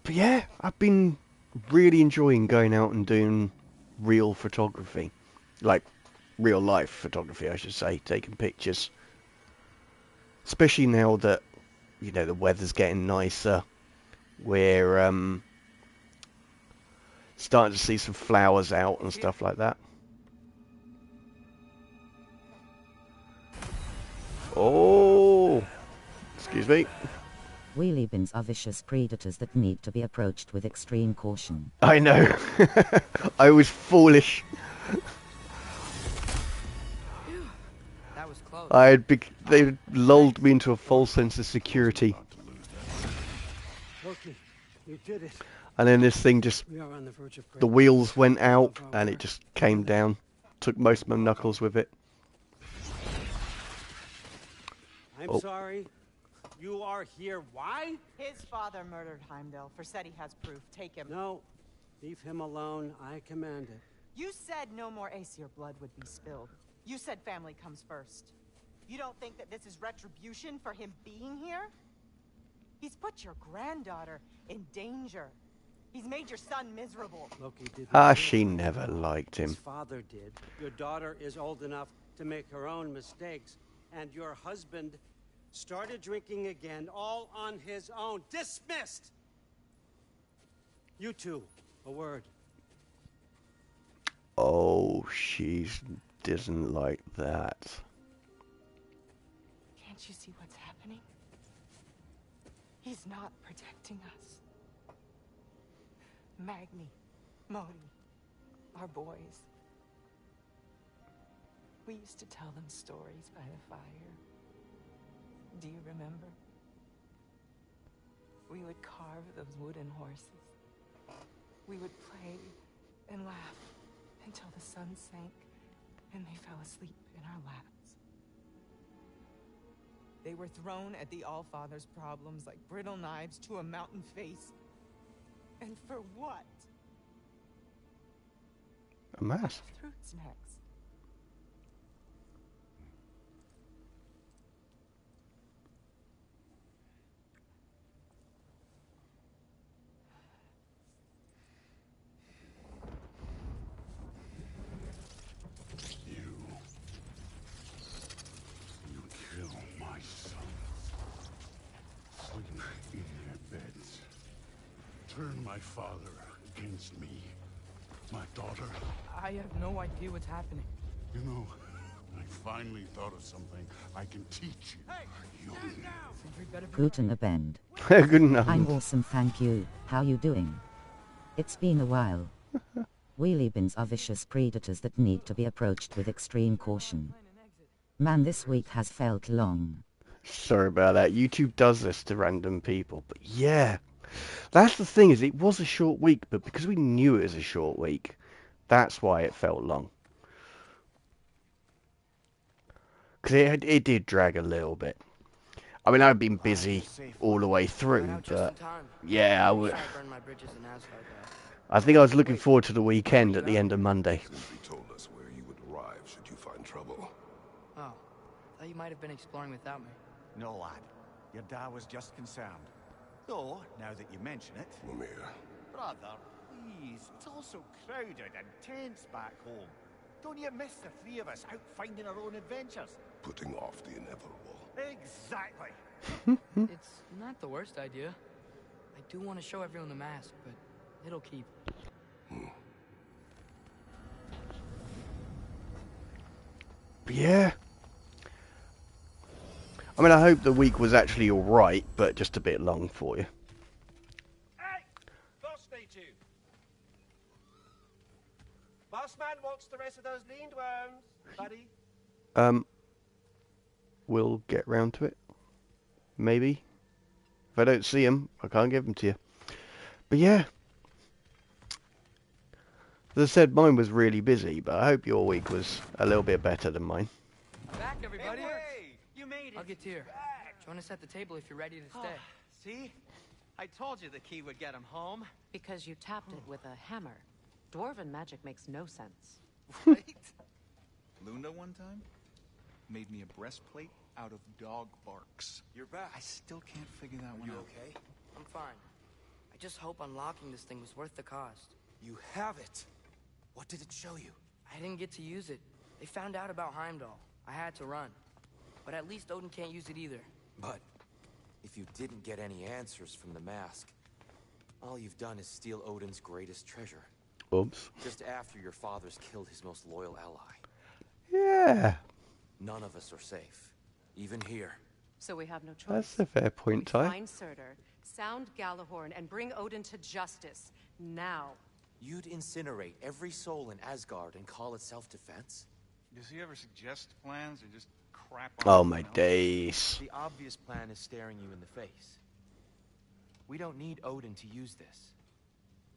But yeah, I've been really enjoying going out and doing real photography. Like, real life photography, I should say, taking pictures. Especially now that, you know, the weather's getting nicer. We're starting to see some flowers out and stuff like that. Oh, excuse me. Wheelie bins are vicious predators that need to be approached with extreme caution. I know. I was foolish. That was close. They lulled me into a false sense of security. Loki, you did it. And then this thing just, We are on the verge of the wheels went out and it just came down. Took most of my knuckles with it. I'm sorry. You are here. Why? His father murdered Heimdall. Forseti has proof. Take him. No. Leave him alone. I command it. You said no more Aesir blood would be spilled. You said family comes first. You don't think that this is retribution for him being here? He's put your granddaughter in danger. He's made your son miserable. Loki didn't. Ah, do she it. never liked him. His father did. Your daughter is old enough to make her own mistakes. And your husband started drinking again, all on his own. Dismissed! You two, a word. Oh, she doesn't like that. Can't you see what's happening? He's not protecting us. Magni, Modi, our boys. We used to tell them stories by the fire. Do you remember? We would carve those wooden horses. We would play and laugh until the sun sank and they fell asleep in our laps. They were thrown at the Allfather's problems like brittle knives to a mountain face. And for what? A mass. Fruits next. You kill my sons. Sleep in their beds. Turn my father against me. My daughter. I have no idea what's happening. You know, I finally thought of something I can teach you. Hey, stand down! Sentry better be Guten Abend. Good enough. I'm awesome, thank you. How you doing? It's been a while. Wheelie bins are vicious predators that need to be approached with extreme caution. Man, this week has felt long. Sorry about that. YouTube does this to random people. But yeah, that's the thing, is it was a short week, but because we knew it was a short week, that's why it felt long. Because it did drag a little bit. I mean, I've been busy all the way through, Ran out just in but time. yeah, Wish I burned my bridges in Asgard, though. I think I was looking forward to the weekend at the end of Monday. Simply told us where you would arrive should you find trouble. Oh, thought you might have been exploring without me. No, lad. Your dad was just concerned. Though, now that you mention it... Mimir. Brother, please. It's all so crowded and tense back home. Don't you miss the three of us out finding our own adventures? Putting off the inevitable. Exactly. It's not the worst idea. I do want to show everyone the mask, but it'll keep. But yeah. I mean, I hope the week was actually alright, but just a bit long for you. Hey! Boss needs you. Boss man wants the rest of those lean worms, buddy. we'll get round to it. Maybe. If I don't see them, I can't give them to you. But yeah. As I said, mine was really busy, but I hope your week was a little bit better than mine. Back, everybody. Hey, you made it. I'll get to you. Join us at the table if you're ready to stay. See? I told you the key would get him home. Because you tapped it with a hammer. Dwarven magic makes no sense. Right? Luna one time made me a breastplate out of dog barks. You're back. I still can't figure that one out. Okay? I'm fine. I just hope unlocking this thing was worth the cost. You have it. What did it show you? I didn't get to use it. They found out about Heimdall. I had to run. But at least Odin can't use it either. But if you didn't get any answers from the mask, all you've done is steal Odin's greatest treasure. Oops. Just after your father's killed his most loyal ally. Yeah. None of us are safe. Even here. So we have no choice. That's a fair point, Ty. Find Surtur, sound Galahorn, and bring Odin to justice. Now. You'd incinerate every soul in Asgard and call it self-defense? Does he ever suggest plans or just crap on Oh everyone my else? days. The obvious plan is staring you in the face. We don't need Odin to use this.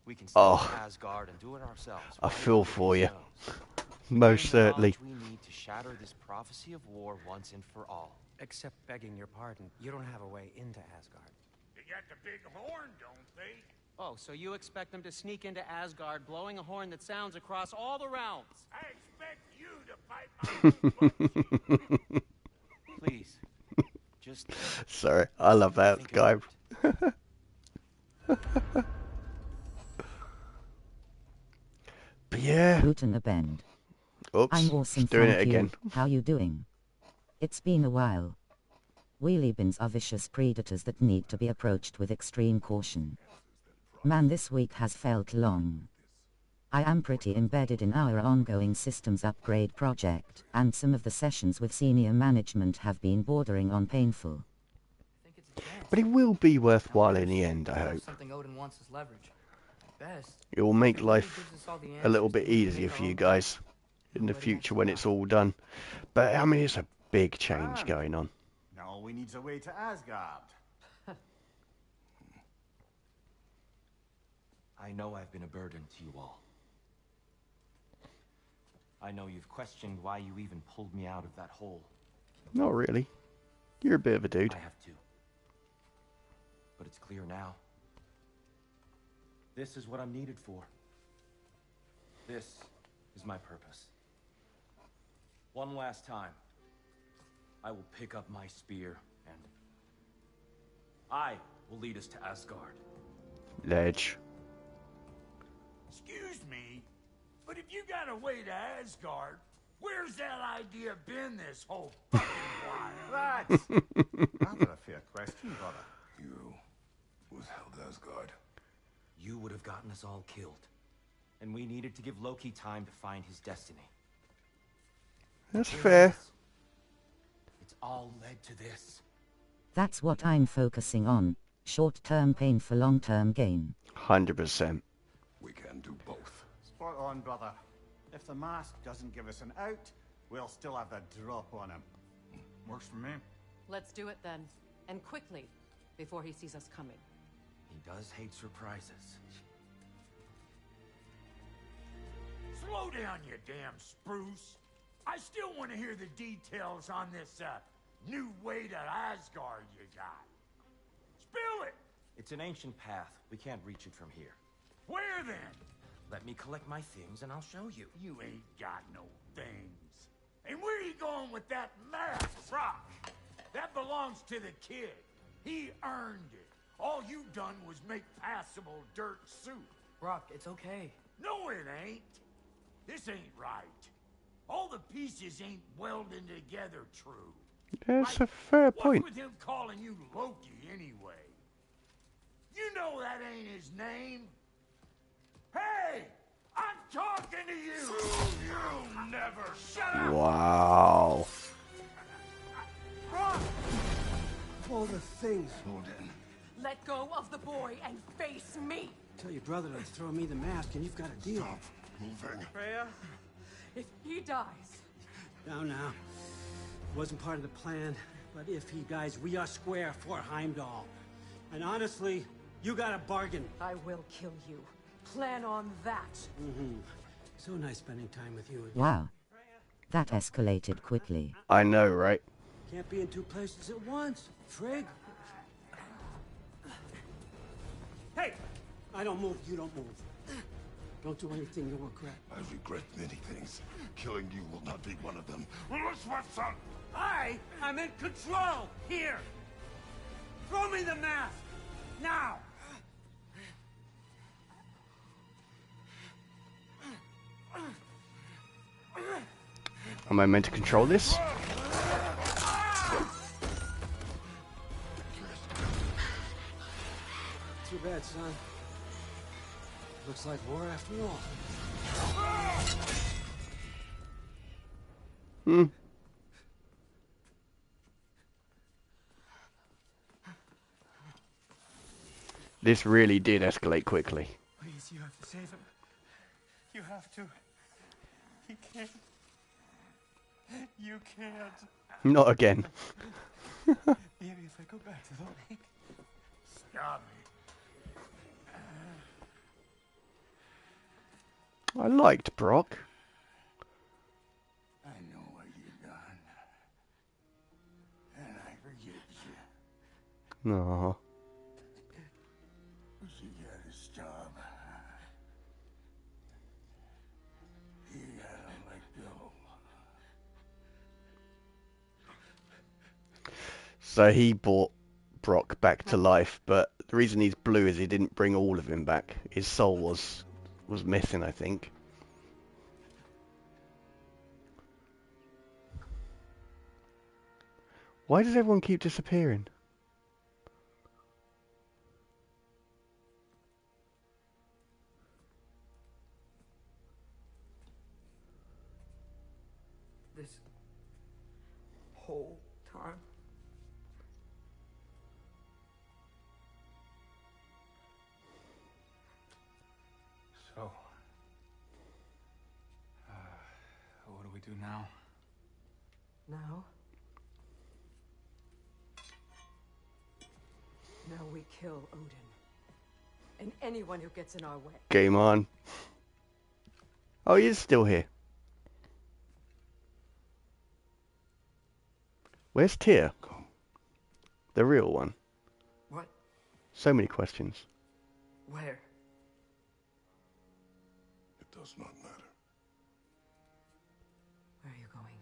We can stay Oh. in Asgard and do it ourselves. I feel for you. Ourselves. Most Gain the certainly. knowledge we need to shatter this prophecy of war once and for all. Except begging your pardon, you don't have a way into Asgard. They got the big horn, don't they? Oh, so you expect them to sneak into Asgard blowing a horn that sounds across all the realms? I expect you to fight my own butt. Please. Just Sorry, I love that think guy. about it. But yeah. Gluten a bend. Oops. I'm awesome, Doing thank it you. again. How you doing? It's been a while. Wheelie bins are vicious predators that need to be approached with extreme caution. Man, this week has felt long. I am pretty embedded in our ongoing systems upgrade project, and some of the sessions with senior management have been bordering on painful. I think it's a chance. But it will be worthwhile Now, in the end, I have hope. Something Odin wants as leverage. At best, It will make it really life gives us all the a little answers bit we can easier make for our you own guys path. in the Nobody future wants when to it's die. all done. But I mean, it's a big change going on. Now all we need's a way to Asgard. I know I've been a burden to you all. I know you've questioned why you even pulled me out of that hole. Not really. You're a bit of a dude. I have too. But it's clear now. This is what I'm needed for. This is my purpose. One last time, I will pick up my spear and I will lead us to Asgard. Ledge. Excuse me, but if you got a way to Asgard, where's that idea been this whole fucking while? That's rather a fair question, brother. You withheld Asgard. You would have gotten us all killed. And we needed to give Loki time to find his destiny. That's Hear fair. this? It's all led to this. That's what I'm focusing on. Short-term pain for long-term gain. 100%. We can do both. Spot on, brother. If the mask doesn't give us an out, we'll still have a drop on him. Works for me. Let's do it then. And quickly, before he sees us coming. He does hate surprises. Slow down, you damn spruce. I still want to hear the details on this, new way to Asgard you got. Spill it! It's an ancient path. We can't reach it from here. Where then? Let me collect my things and I'll show you. You ain't got no things. And where you going with that mask, Brock? That belongs to the kid. He earned it. All you done was make passable dirt soup. Brock, it's okay. No, it ain't. This ain't right. All the pieces ain't welding together true. That's Like, a fair what's point. with him calling you Loki anyway? You know that ain't his name. Hey! I'm talking to you! You never shut up! Wow. All the things. Odin. Let go of the boy and face me! Tell your brother to throw me the mask and you've got a deal. Moving. Freya? If he dies, Now, now. Wasn't part of the plan, but if he dies, we are square for Heimdall. And honestly, you got a bargain. I will kill you. Plan on that. So nice spending time with you again. Wow. That escalated quickly. I know, right? Can't be in two places at once, Frig. Hey! I don't move, you don't move. Don't do anything you'll regret. I regret many things. Killing you will not be one of them. Son! I am in control here! Throw me the mask! Now! Am I meant to control this? Too bad, son. Looks like war after all. This really did escalate quickly. Please, you have to save him. You have to. He can't. You can't. Not again. Maybe if I go back to the lake. Stop it. I liked Brock. I know what you've done. And I forgive you. Aww. He got his job. He gotta let go. So he brought Brock back to life, but the reason he's blue is he didn't bring all of him back. His soul was missing, I think. Why does everyone keep disappearing? This whole time? So, what do we do now? Now? Now we kill Odin. And anyone who gets in our way. Game on. Oh, he is still here. Where's Tyr? The real one. What? So many questions. Where? It does not matter. Where are you going?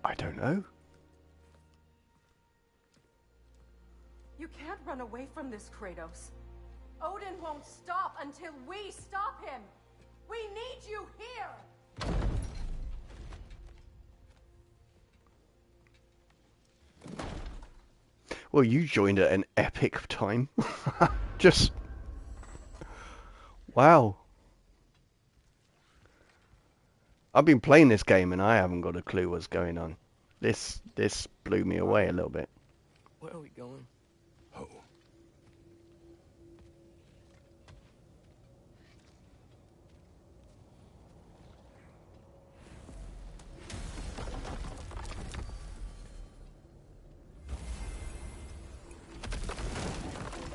I don't know. You can't run away from this, Kratos. Odin won't stop until we stop him. We need you here. Well, you joined at an epic time. Just... Wow. I've been playing this game and I haven't got a clue what's going on. This blew me away a little bit. Where are we going? Oh.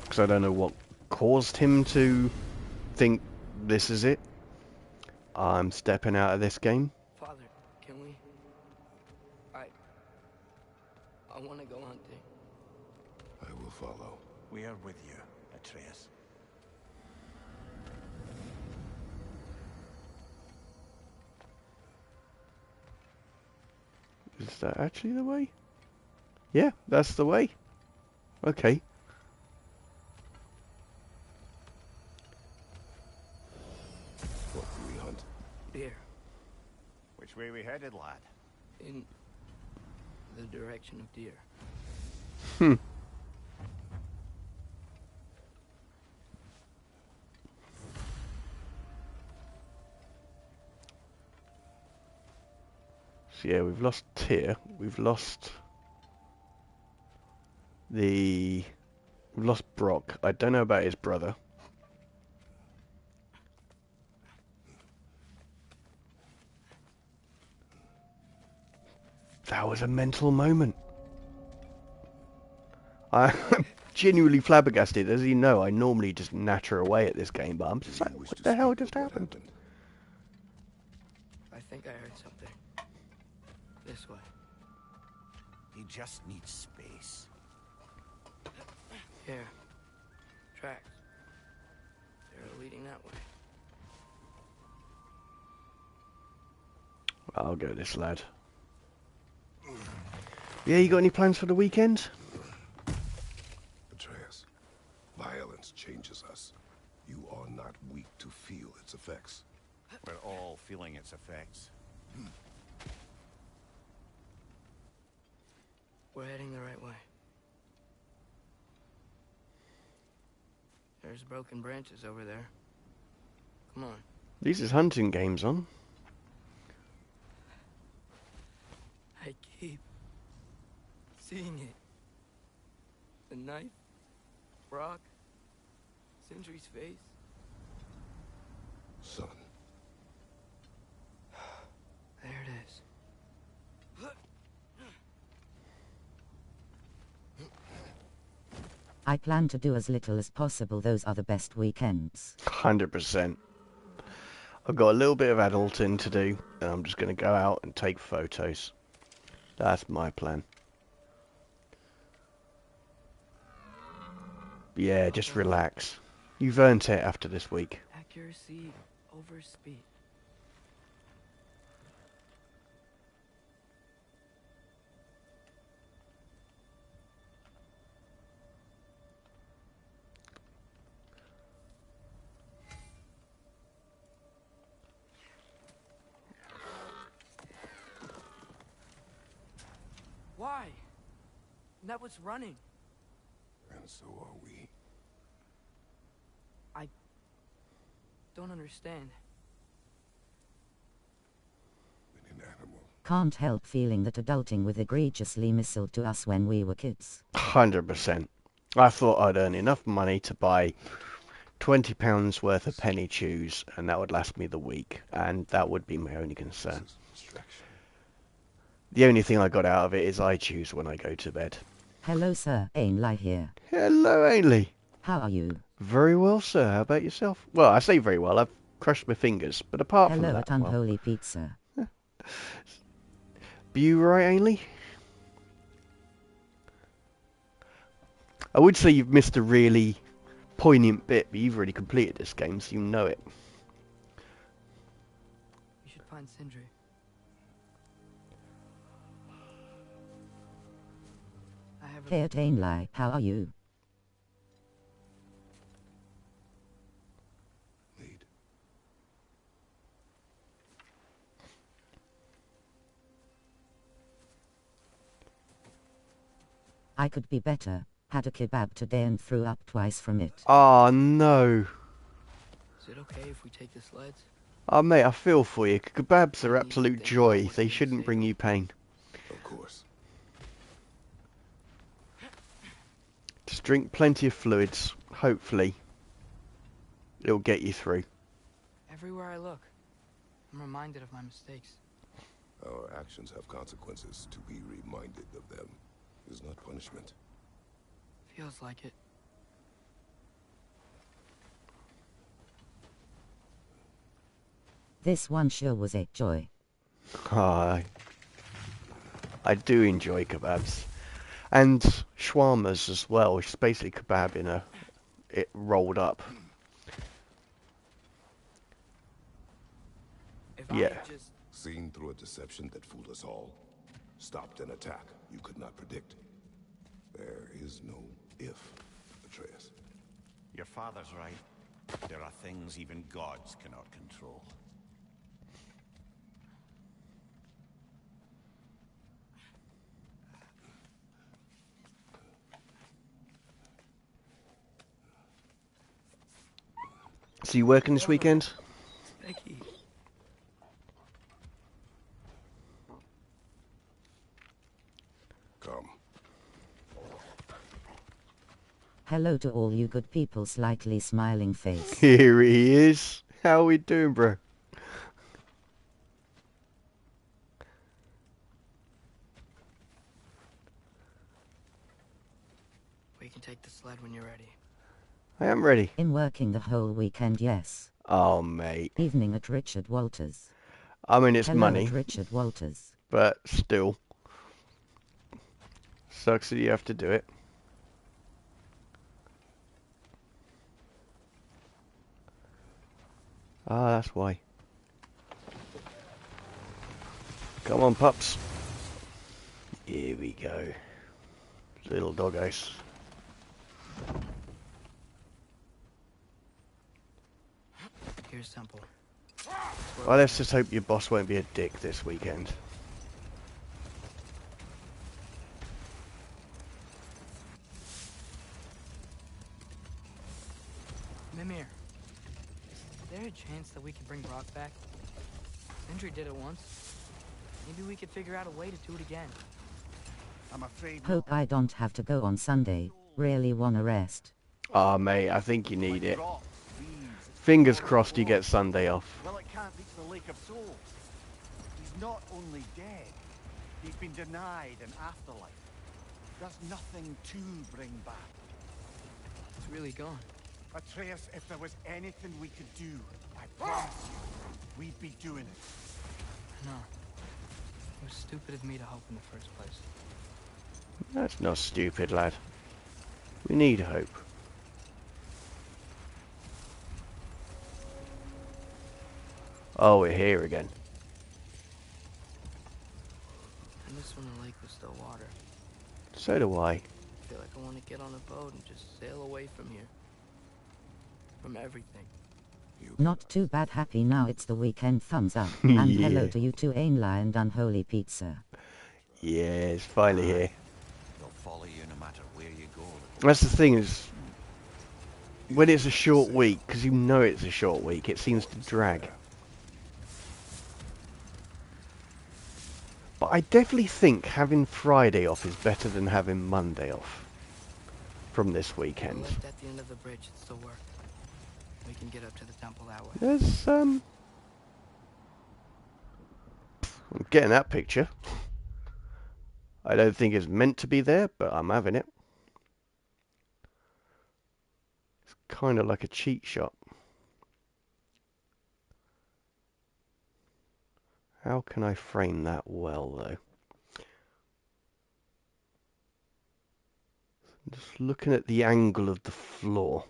Because I don't know what caused him to think this is it. I'm stepping out of this game. Father, can we? I want to go hunting. I will follow. We are with you, Atreus. Is that actually the way? Yeah, that's the way. Okay. What do we hunt? Deer. Which way we headed, lad? In the direction of deer. Hmm. So yeah, we've lost Tyr. We've lost Brock. I don't know about his brother. That was a mental moment. I'm genuinely flabbergasted. As you know, I normally just natter away at this game, but I'm just like, what the hell just happened? I think I heard something. This way. He just needs space. Here. Tracks. They're leading that way. I'll go this lad. Yeah, you got any plans for the weekend? Atreus, violence changes us. You are not weak to feel its effects. We're all feeling its effects. We're heading the right way. There's broken branches over there. Come on. These is hunting games on. I keep seeing it. The knife, Brock, Sindri's face. Son. There it is. I plan to do as little as possible. Those are the best weekends. 100%. I've got a little bit of adulting to do, and I'm just going to go out and take photos. That's my plan. Yeah, just relax. You've earned it after this week. Accuracy over speed. Why? That was running. And so are we. I don't understand. When an animal. Can't help feeling that adulting was egregiously missold to us when we were kids. 100%. I thought I'd earn enough money to buy £20 worth of penny chews, and that would last me the week, and that would be my only concern. The only thing I got out of it is I choose when I go to bed. Hello sir, Ainley here. Hello, Ainley. How are you? Very well, sir. How about yourself? Well, I say very well. I've crushed my fingers, but apart from Hello that, at Unholy Pizza. Be you right, Ainley? I would say you've missed a really poignant bit, but you've already completed this game, so you know it. We should find Sindri. Hey at Ainley, how are you? Lead. I could be better. Had a kebab today and threw up twice from it. Oh, no. Is it okay if we take the sleds? Oh, mate, I feel for you. Kebabs are absolute joy. They shouldn't bring you pain. Of course. Just drink plenty of fluids. Hopefully, it'll get you through. Everywhere I look, I'm reminded of my mistakes. Our actions have consequences. To be reminded of them is not punishment. Feels like it. This one sure was a joy. I do enjoy kebabs. And shawarmas as well, which is basically kebab in it rolled up. Yeah. Seen through a deception that fooled us all. Stopped an attack you could not predict. There is no if, Atreus. Your father's right. There are things even gods cannot control. So you working this weekend? Becky. Hello to all you good people, slightly smiling face. Here he is. How we doing, bro? We can take the sled when you're ready. I am ready. In working the whole weekend, yes. Oh, mate. Evening at Richard Walters. I mean, it's Hello money, at Richard Walters. but still. Sucks that you have to do it. Ah, that's why. Come on, pups. Here we go. Little doggos. Here's Temple. Well, let's just hope your boss won't be a dick this weekend. Mimir, is there a chance that we could bring Brock back? Sindri did it once. Maybe we could figure out a way to do it again. I'm afraid. Hope I don't have to go on Sunday. Really wanna rest. Ah, mate, I think you need it. Fingers crossed you get Sunday off. Well, it can't reach the Lake of Souls. He's not only dead, he's been denied an afterlife. There's nothing to bring back. It's really gone. Atreus, if there was anything we could do, I promise you, we'd be doing it. No. It was stupid of me to hope in the first place. That's not stupid, lad. We need hope. Oh, we're here again. I miss when the lake was still water. So do I. I feel like I want to get on a boat and just sail away from here. From everything. Not too bad, happy now it's the weekend, thumbs up. And hello Yeah. to you too, Ainla and Unholy Pizza. Yeah, it's finally here. They'll follow you no matter where you go. That's the thing is, when it's a short week, because you know it's a short week, it seems to drag. But I definitely think having Friday off is better than having Monday off from this The weekend. lift at the end of the bridge, it still worked. We can get up to the temple that way. There's, I'm getting that picture. I don't think it's meant to be there, but I'm having it. It's kind of like a cheat shot. How can I frame that well, though? Just looking at the angle of the floor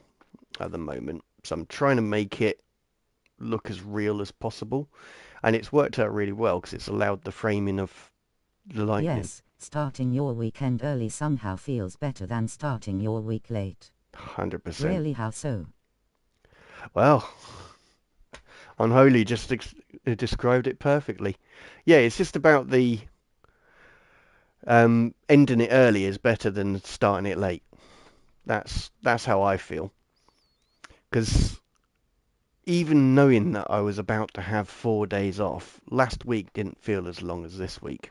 at the moment. So I'm trying to make it look as real as possible. And it's worked out really well because it's allowed the framing of the lightning. Yes, starting your weekend early somehow feels better than starting your week late. 100%. Really, how so? Well, Unholy just described it perfectly. Yeah, it's just about the ending it early is better than starting it late. That's how I feel. Because even knowing that I was about to have 4 days off, last week didn't feel as long as this week.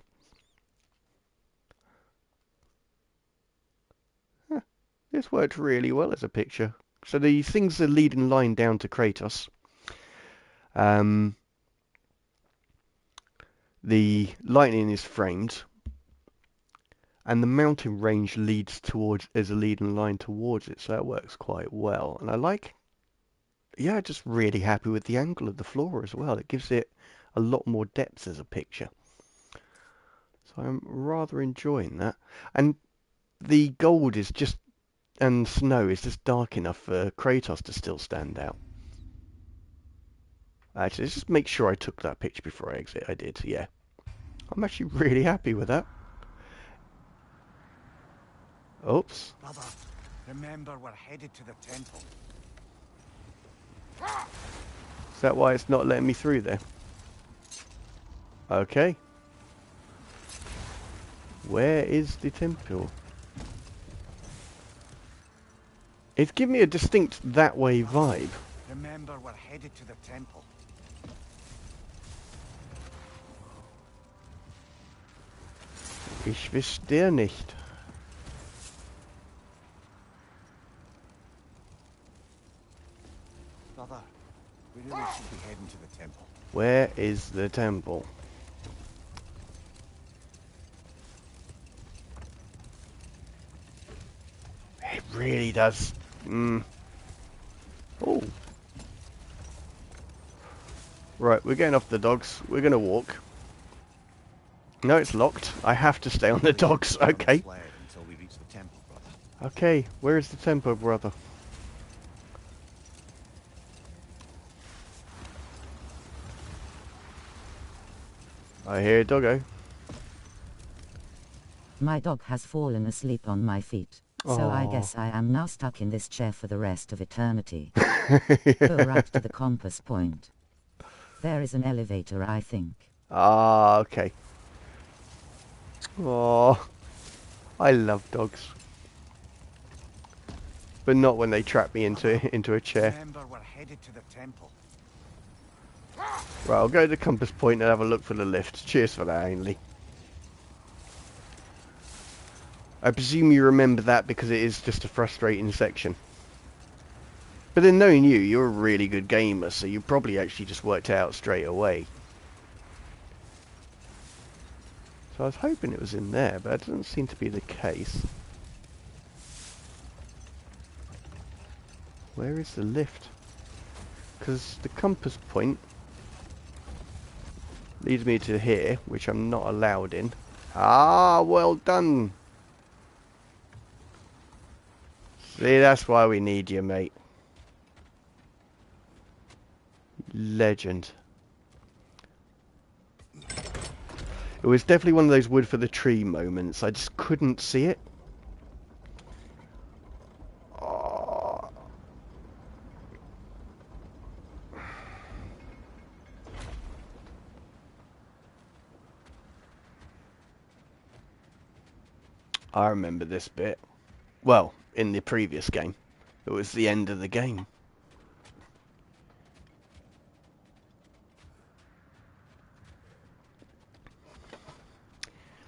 Huh. This worked really well as a picture. So the things are leading line down to Kratos. The lightning is framed, and the mountain range leads towards as a leading line towards it, so that works quite well. And I like, yeah, just really happy with the angle of the floor as well. It gives it a lot more depth as a picture. So I'm rather enjoying that. And the gold is just, and snow is just dark enough for Kratos to still stand out. Actually, let's just make sure I took that picture before I exit. I did, yeah. I'm actually really happy with that. Oops. Brother, remember we're headed to the temple. Is that why it's not letting me through there? Okay. Where is the temple? It's giving me a distinct that way vibe. Remember we're headed to the temple. Ich verstehe nicht. Where is the temple? It really does. Oh. Right, we're getting off the dogs. We're going to walk. No, it's locked. I have to stay on the dogs. Okay. Until we reach the temple, brother. Okay, where is the temple, brother? I hear a doggo. My dog has fallen asleep on my feet. So I guess I am now stuck in this chair for the rest of eternity. Go right to the compass point. There is an elevator, I think. Ah, okay. Oh, I love dogs. But not when they trap me into a chair. Remember, we're headed to the temple. Right, I'll go to the compass point and have a look for the lift. Cheers for that, Ainley. I presume you remember that because it is just a frustrating section. But then knowing you, you're a really good gamer, so you probably actually just worked it out straight away. So I was hoping it was in there, but that doesn't seem to be the case. Where is the lift? Because the compass point leads me to here, which I'm not allowed in. Ah, well done. See, that's why we need you, mate. Legend. It was definitely one of those wood for the tree moments. I just couldn't see it. Oh. I remember this bit. Well, in the previous game. It was the end of the game.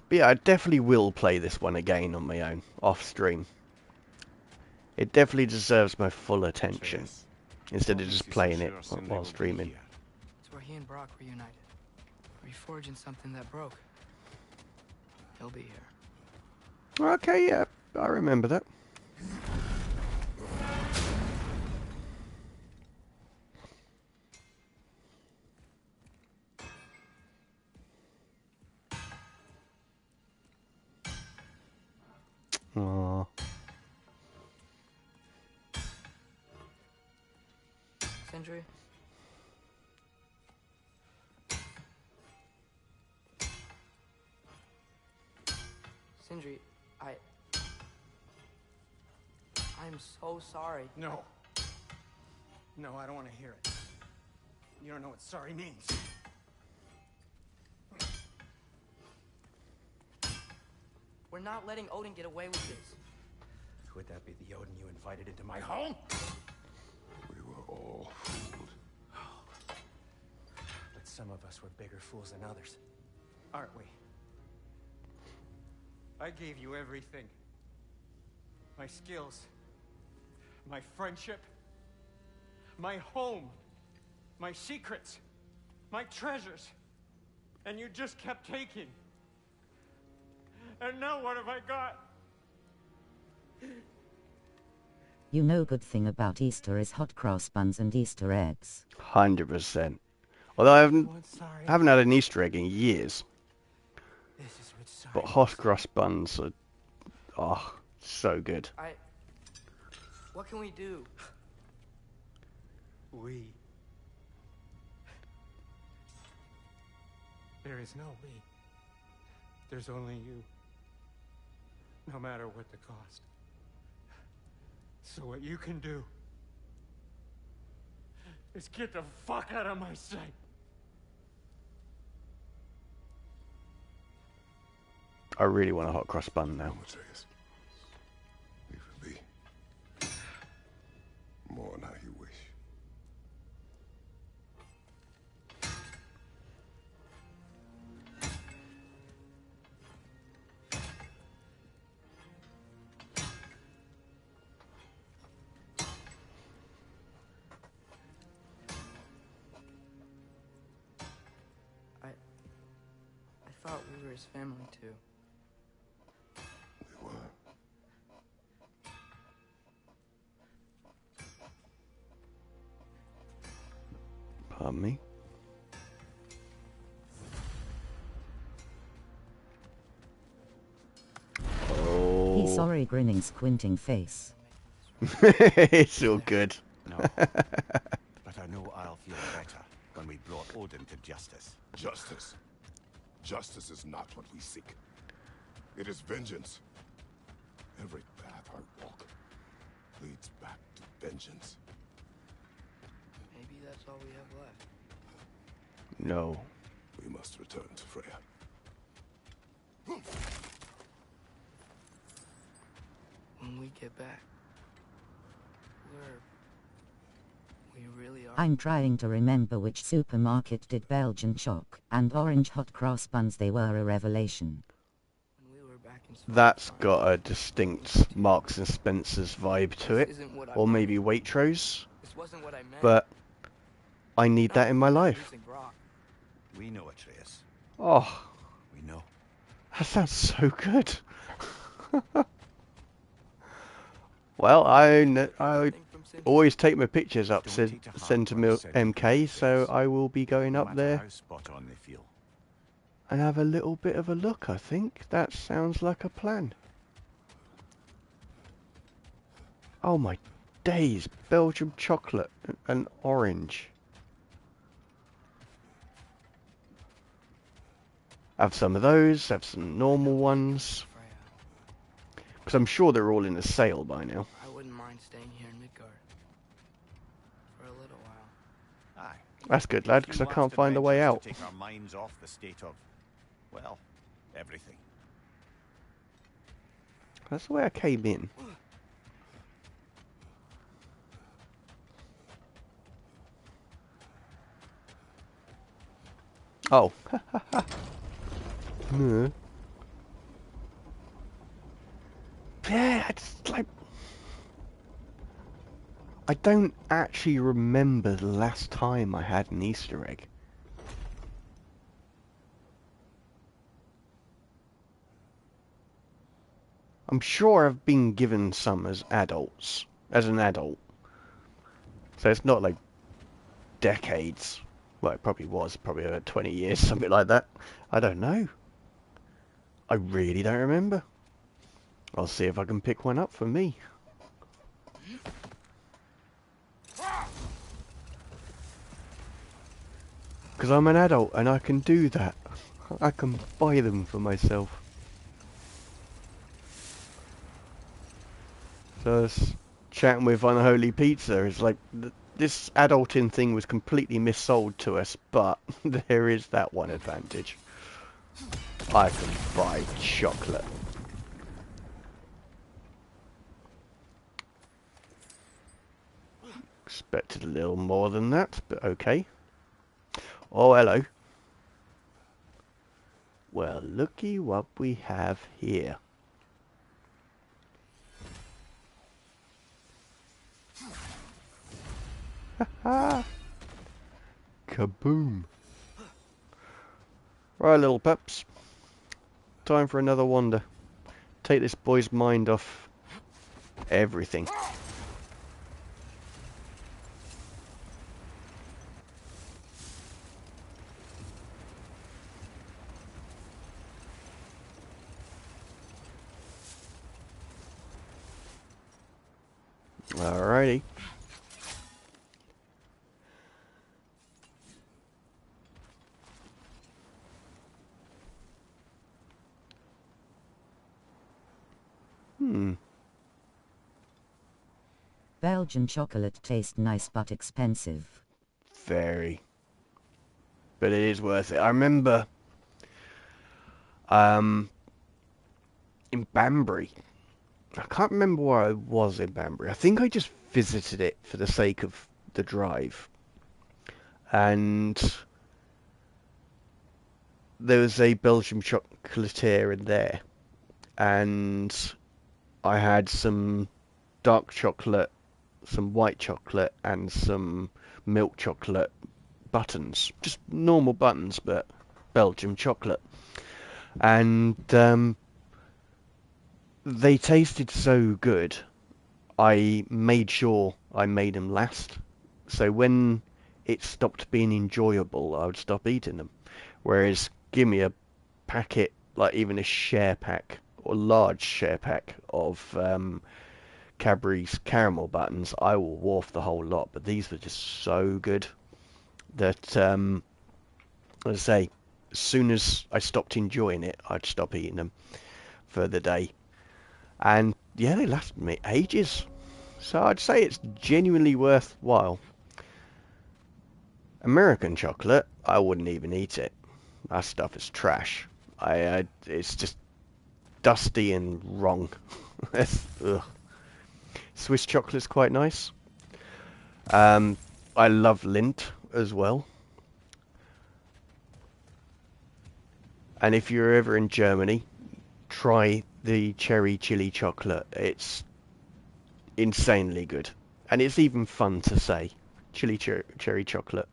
But yeah, I definitely will play this one again on my own, off stream. It definitely deserves my full attention, instead of just playing it while streaming. It's where he and Brock reunited, reforging something that broke. He'll be here. Okay, yeah, I remember that. Aww. Sindri? Sindri, I'm so sorry. No. No, I don't want to hear it. You don't know what sorry means. We're not letting Odin get away with this. Would that be the Odin you invited into my home? We were all fooled. But some of us were bigger fools than others. Aren't we? I gave you everything. My skills. My friendship. My home. My secrets. My treasures. And you just kept taking. And now what have I got? You know, good thing about Easter is hot cross buns and Easter eggs. 100%. Although I haven't had an Easter egg in years. This is what sorry But hot cross buns are, oh, so good. What can we do? We. There is no we. There's only you. No matter what the cost. So what you can do is get the fuck out of my sight. I really want a hot cross bun now. Leave it be. More than how you wish. thought we were his family too. We were. Pardon me. He's Oh. sorry, grinning, squinting face. It's all good. No. But I know I'll feel better when we brought Odin to justice. Justice. Justice is not what we seek. It is vengeance. Every path I walk leads back to vengeance. Maybe that's all we have left. No. We must return to Freya. When we get back, we really are. I'm trying to remember which supermarket did Belgian choc and orange hot cross buns. They were a revelation. When we were back in That's Sparta, got a distinct Marks and Spencer's vibe to it. This isn't what I Or wanted. maybe Waitrose. This wasn't what I meant. But I need Not that in my life. losing Brock. We know, Atreus. Oh, We know. that sounds so good. Well, I always take my pictures up Don't to take to heart send to what I said to MK, you, so Atreus. I will be going No up matter there how spot on they feel. and have a little bit of a look, I think. That sounds like a plan. Oh my days, Belgium chocolate and orange. Have some of those, have some normal ones. Freya, Because I'm sure they're all in a sale by now. I wouldn't mind staying here in Midgard for a little while. Aye. That's good, lad, because I Few can't last find a way adventures out. to take our minds off the state of, well, everything. That's the way I came in. Oh. No. Yeah, it's like... I don't actually remember the last time I had an Easter egg. I'm sure I've been given some as adults, as an adult. So it's not like decades. Well, it probably was, probably about 20 years, something like that. I don't know. I really don't remember. I'll see if I can pick one up for me. Because I'm an adult and I can do that. I can buy them for myself. So I was chatting with Unholy Pizza. It's like, this adulting thing was completely missold to us, but there is that one advantage. I can buy chocolate. Expected a little more than that, but okay. Oh, hello. Well, looky what we have here. Ha! Kaboom! Right, little pups. Time for another wander. Take this boy's mind off everything. Alrighty. Belgian chocolate tastes nice but expensive. Very. But it is worth it. I remember in Banbury. I can't remember where I was in Banbury. I think I just visited it for the sake of the drive. And there was a Belgian chocolatier in there. And I had some dark chocolate, some white chocolate, and some milk chocolate buttons. Just normal buttons, but Belgian chocolate. and they tasted so good. I made sure I made them last. So when it stopped being enjoyable, I would stop eating them. Whereas, give me a packet, like even a share pack or large share pack of Cadbury's caramel buttons, I will wharf the whole lot. But these were just so good that, as I say, as soon as I stopped enjoying it, I'd stop eating them for the day. And yeah, they lasted me ages. So I'd say it's genuinely worthwhile. American chocolate, I wouldn't even eat it. That stuff is trash. It's just dusty and wrong. Ugh. Swiss chocolate's quite nice. I love Lindt as well. And if you're ever in Germany, try the cherry chili chocolate. It's insanely good. And it's even fun to say. Cherry chocolate.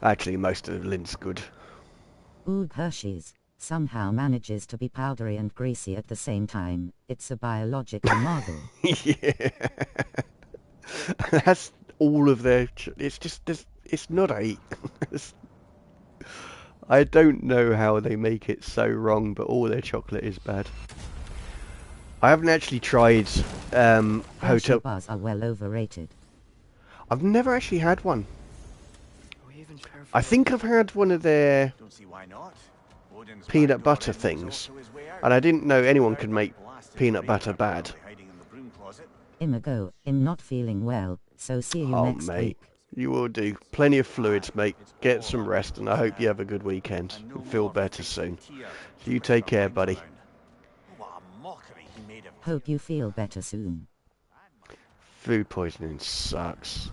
Actually, most of Lindt's good. Ooh, Hershey's somehow manages to be powdery and greasy at the same time. It's a biological marvel. Yeah. That's all of their... It's just... It's not eight. I don't know how they make it so wrong, but all their chocolate is bad. I haven't actually tried Hershey hotel... bars are well overrated. I've never actually had one. I think I've had one of their Don't see why not. Odin's peanut back door butter ending's things, also his way out. and I didn't know anyone could Crowd make blasted peanut free, butter but bad. probably hiding in the broom closet. Imago, I'm not feeling well, so see you Oh, next mate. week. You will do. Plenty of fluids, mate. Get some rest, and I hope you have a good weekend. And no And feel more better fake soon. tears to So you twist take our care, minds buddy. around. What a mockery he made of Hope you feel better soon. Food poisoning sucks.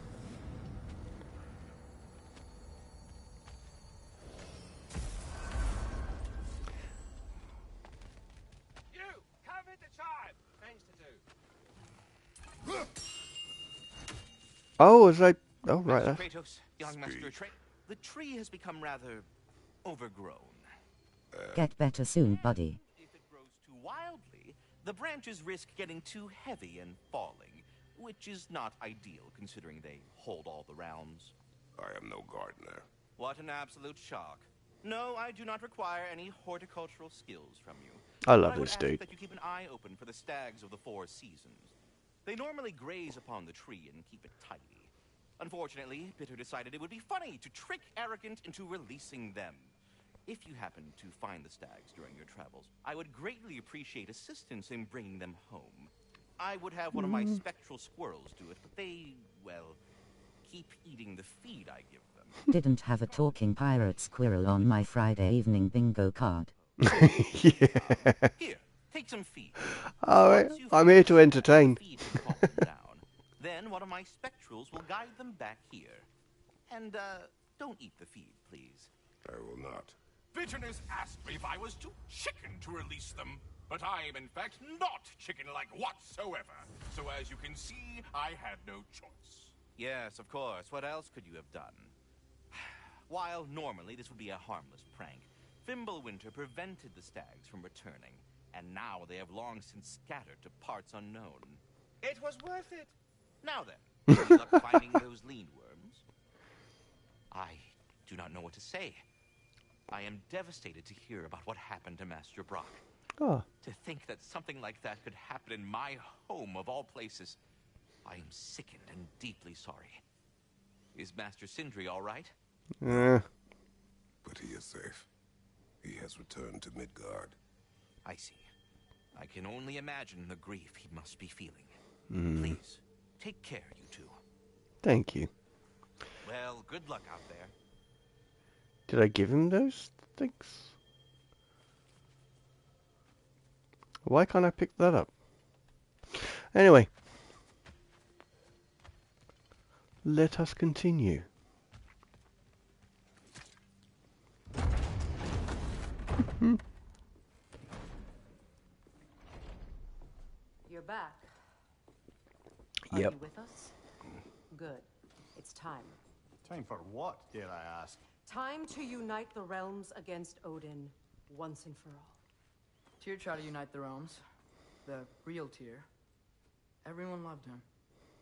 You! Come with the child! Things to do. Oh, is I... Oh, right. Master That's... Kratos, young Master Atreus, the tree has become rather overgrown. Get better soon, buddy. If it grows too wildly, the branches risk getting too heavy and falling, which is not ideal considering they hold all the realms. I am no gardener. What an absolute shock. No, I do not require any horticultural skills from you. I But love would this ask dude. that you keep an eye open for the stags of the four seasons. They normally graze upon the tree and keep it tidy. Unfortunately, Bitter decided it would be funny to trick Arrogant into releasing them. If you happen to find the stags during your travels, I would greatly appreciate assistance in bringing them home. I would have one of my spectral squirrels do it, but they, well, keep eating the feed I give them. Didn't have a talking pirate squirrel on my Friday evening bingo card. Yeah. Here, take some feed. Alright, I'm here to entertain. Feed and calm them down. Then one of my spectrals will guide them back here. And, don't eat the feed, please. I will not. Bitterness asked me if I was too chicken to release them, but I am in fact not chicken-like whatsoever. So as you can see, I had no choice. Yes, of course. What else could you have done? While normally this would be a harmless prank, Fimbulwinter prevented the stags from returning, and now they have long since scattered to parts unknown. It was worth it. Now then, any luck finding those lean worms? I do not know what to say. I am devastated to hear about what happened to Master Brock. Oh. To think that something like that could happen in my home of all places. I am sickened and deeply sorry. Is Master Sindri all right? But he is safe. He has returned to Midgard. I see. I can only imagine the grief he must be feeling. Please, take care, you two. Thank you. Well, good luck out there. Did I give him those things? Why can't I pick that up? Anyway. Let us continue. back. Yep. Are you with us? Good. It's time. Time for what, dare I ask? Time to unite the realms against Odin once and for all. Tyr tried to unite the realms. The real Tyr. Everyone loved him.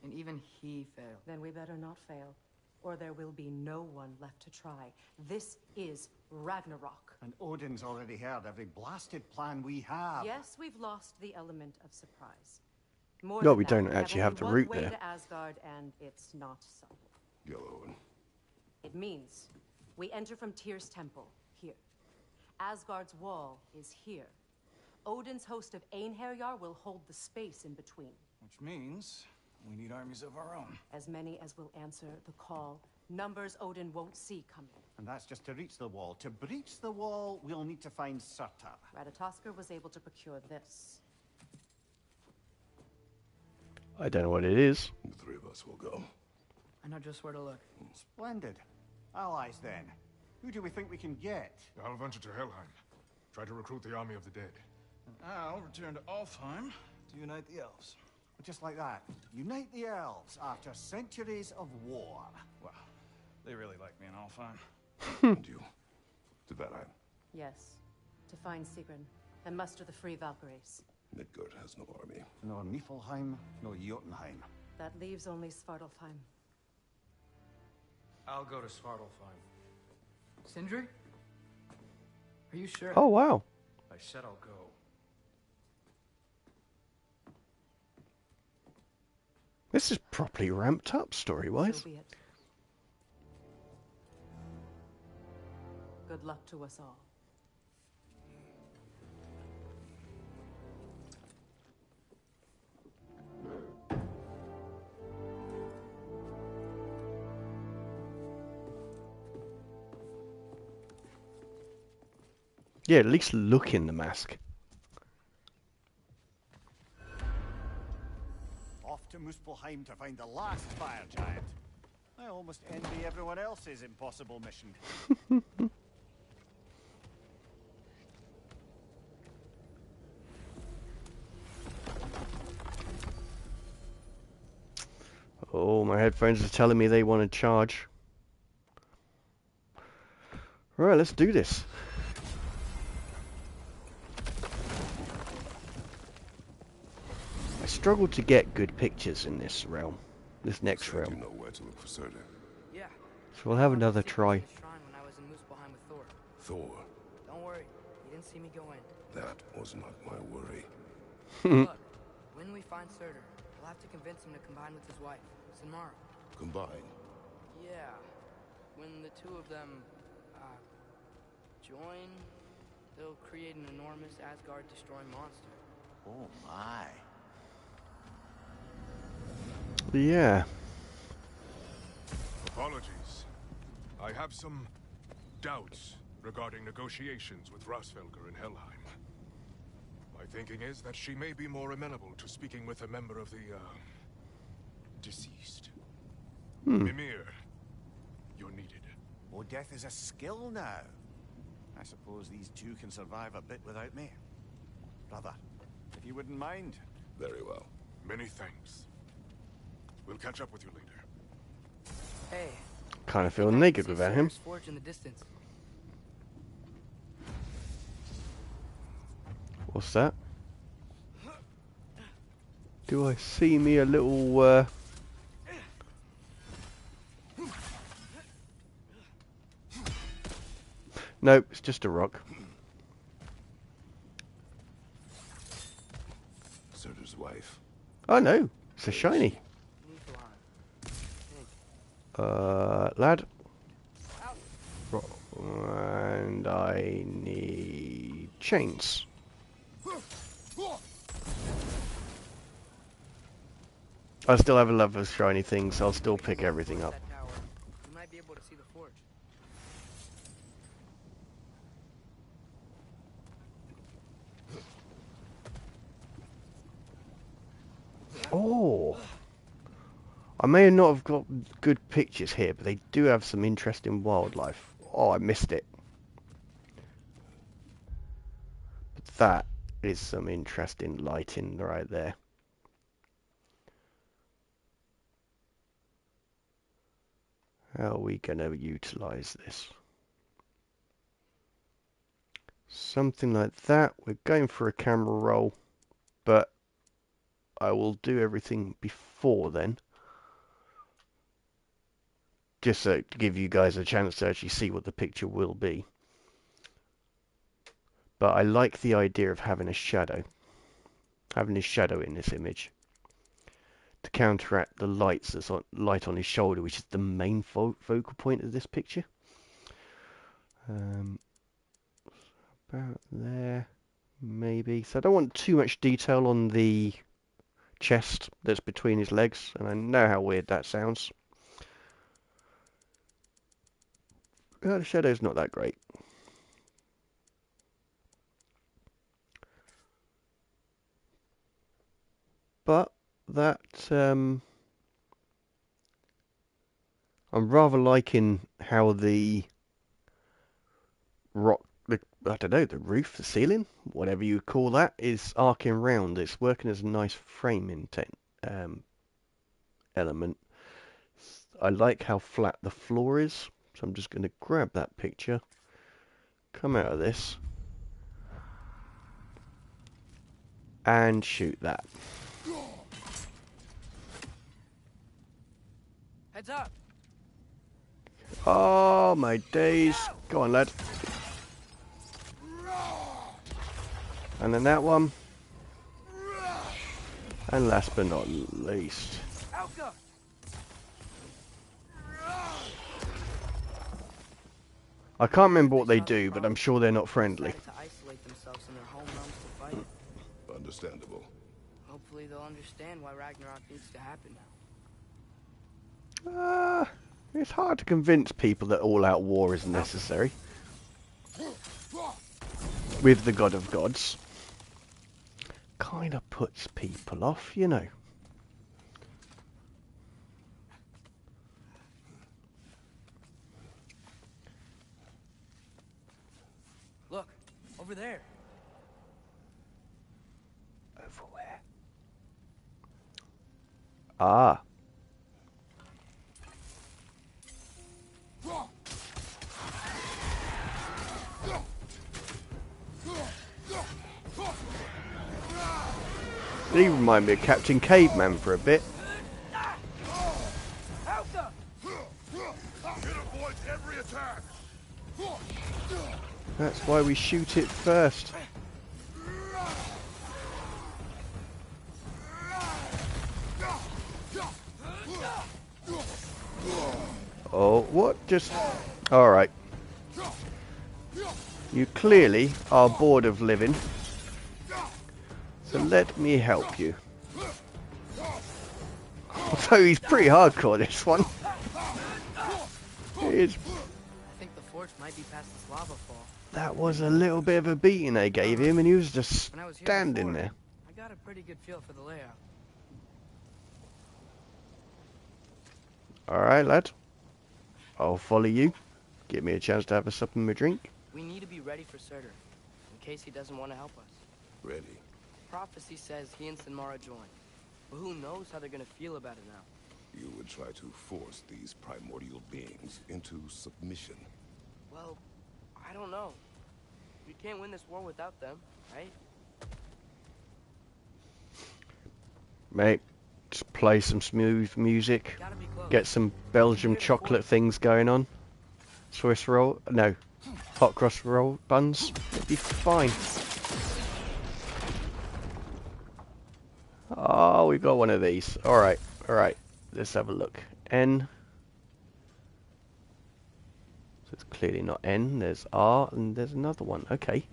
And even he failed. Then we better not fail, or there will be no one left to try. This is Ragnarok. And Odin's already heard every blasted plan we have. Yes, we've lost the element of surprise. More No, than we that, don't actually have only the one route way there. to Asgard, and it's not subtle. Yellow. It means we enter from Tyr's temple, here. Asgard's wall is here. Odin's host of Einherjar will hold the space in between. Which means we need armies of our own. As many as will answer the call. Numbers Odin won't see coming. And that's just to reach the wall. To breach the wall, we'll need to find Surtur. Ratatoskr was able to procure this. I don't know what it is. The three of us will go. I know just where to look. Splendid. Allies, then. Who do we think we can get? I'll venture to Helheim. Try to recruit the army of the dead. And I'll return to Alfheim to unite the elves. Just like that. Unite the elves after centuries of war. Wow, they really like me in Alfheim. And you? To Valheim. Yes. To find Sigrun and muster the free Valkyries. Midgard has no army. Nor Niflheim, nor Jotunheim. That leaves only Svartalfheim. I'll go to Svartalfheim. Sindri? Are you sure? Oh, wow. I said I'll go. This is properly ramped up story-wise. So be it. Good luck to us all. Yeah, at least look in the mask. Off to Muspelheim to find the last fire giant. I almost envy everyone else's impossible mission. Oh, my headphones are telling me they want to charge. Right, let's do this. I struggle to get good pictures in this realm, this next You realm. know where to look for Surtur. Yeah. So we'll have another I try. was at the shrine when I was in Muspelheim with Thor. Thor. Don't worry, he didn't see me go in. That was not my worry. Look, when we find Surtur, we'll have to convince him to combine with his wife, Sinmara. Combine. Yeah. When the two of them, join, they'll create an enormous Asgard-destroying monster. Oh my. Yeah. Apologies. I have some doubts regarding negotiations with Rasfelger in Helheim. My thinking is that she may be more amenable to speaking with a member of the, deceased. Mimir, you're needed. Oh, death is a skill now. I suppose these two can survive a bit without me. Brother, if you wouldn't mind. Very well. Many thanks. We'll catch up with you later. Hey. Kind of feel naked without him. Forge in the distance. What's that? Do I see me a little, Nope, it's just a rock. Surtur's wife. Oh no, it's a shiny. Lad. And I need chains. I still have a love for shiny things, so I'll still pick everything up. You might be able to see the forge. Oh! I may not have got good pictures here, but they do have some interesting wildlife. Oh, I missed it. But that is some interesting lighting right there. How are we going to utilize this? Something like that. We're going for a camera roll, but I will do everything before then. Just so to give you guys a chance to actually see what the picture will be. But I like the idea of having a shadow. Having a shadow in this image. To counteract the light on his shoulder, which is the main focal point of this picture. About there, maybe. So I don't want too much detail on the chest that's between his legs, and I know how weird that sounds. The shadow's not that great. But that, I'm rather liking how the rock, I don't know, the roof, the ceiling, whatever you call that, is arcing round. It's working as a nice framing element. I like how flat the floor is, so I'm just going to grab that picture, come out of this, and shoot that. Heads up! Oh my days. Go on, lad. And then that one. And last but not least. I can't remember what they do, but I'm sure they're not friendly. To isolate themselves in their home realms to fight. Understandable. Hopefully they'll understand why Ragnarok needs to happen now. It's hard to convince people that all-out war is necessary. With the God of Gods. Kind of puts people off, you know. Look, over there. Over where? Ah. They remind me of Captain Caveman for a bit. That's why we shoot it first. Oh, what? Just... Alright. You clearly are bored of living. So let me help you. So he's pretty hardcore, this one. He is. I think the forge might be past this lava fall. That was a little bit of a beating they gave him, and he was just standing there. I got a pretty good feel for the layout. Alright, lad. I'll follow you. Give me a chance to have a sup and a drink. We need to be ready for Surtur, in case he doesn't want to help us. Ready. Prophecy says he and Sinmara join, but who knows how they're gonna feel about it now. You would try to force these primordial beings into submission. Well, I don't know. We can't win this war without them, right? Mate, just play some smooth music. Get some Belgium chocolate things going on. Swiss roll, no, hot cross roll buns. It'd be fine. Oh, we got one of these. Alright, alright. Let's have a look. N. So it's clearly not N. There's R, and there's another one. Okay.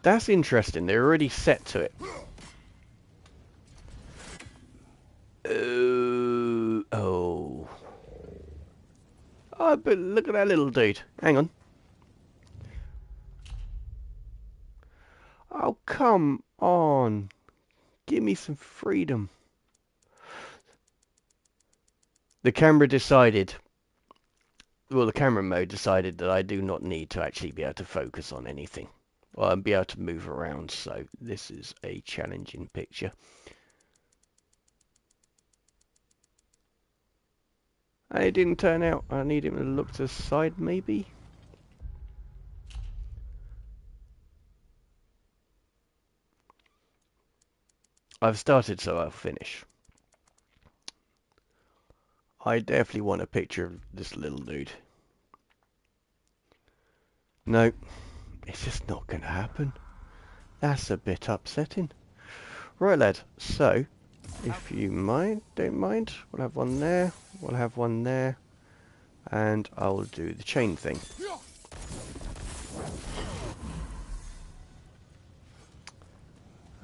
That's interesting. They're already set to it. Oh. Oh, but look at that little dude. Hang on. Oh, come on. Give me some freedom. The camera decided, well, the camera mode decided that I do not need to actually be able to focus on anything. Well, I'll be able to move around, so this is a challenging picture. And it didn't turn out. I need him to look to the side, maybe? I've started, so I'll finish. I definitely want a picture of this little dude. No, it's just not going to happen. That's a bit upsetting. Right, lad. So, if you don't mind, we'll have one there. We'll have one there. And I'll do the chain thing.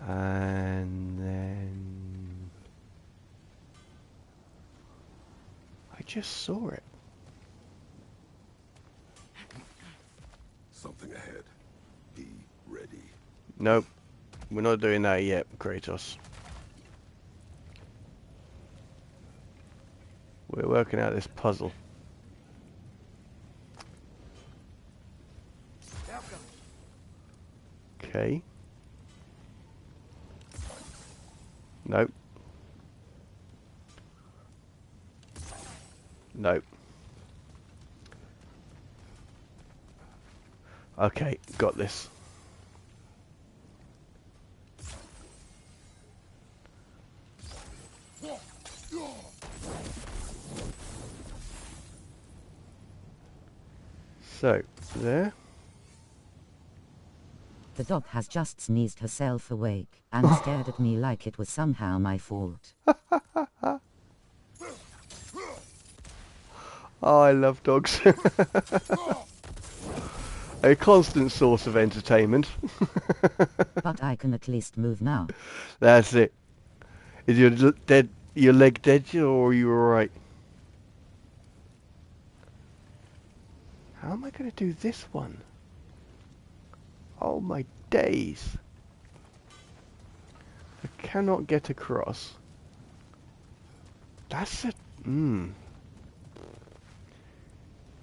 And then... I just saw it. Something ahead. Be ready. Nope. We're not doing that yet, Kratos. We're working out this puzzle. Okay. Nope. Nope. Okay, got this. So, there. The dog has just sneezed herself awake, and stared at me like it was somehow my fault. Oh, I love dogs. A constant source of entertainment. But I can at least move now. That's it. Is your leg dead, or are you alright? How am I going to do this one? Oh my days. I cannot get across. That's a...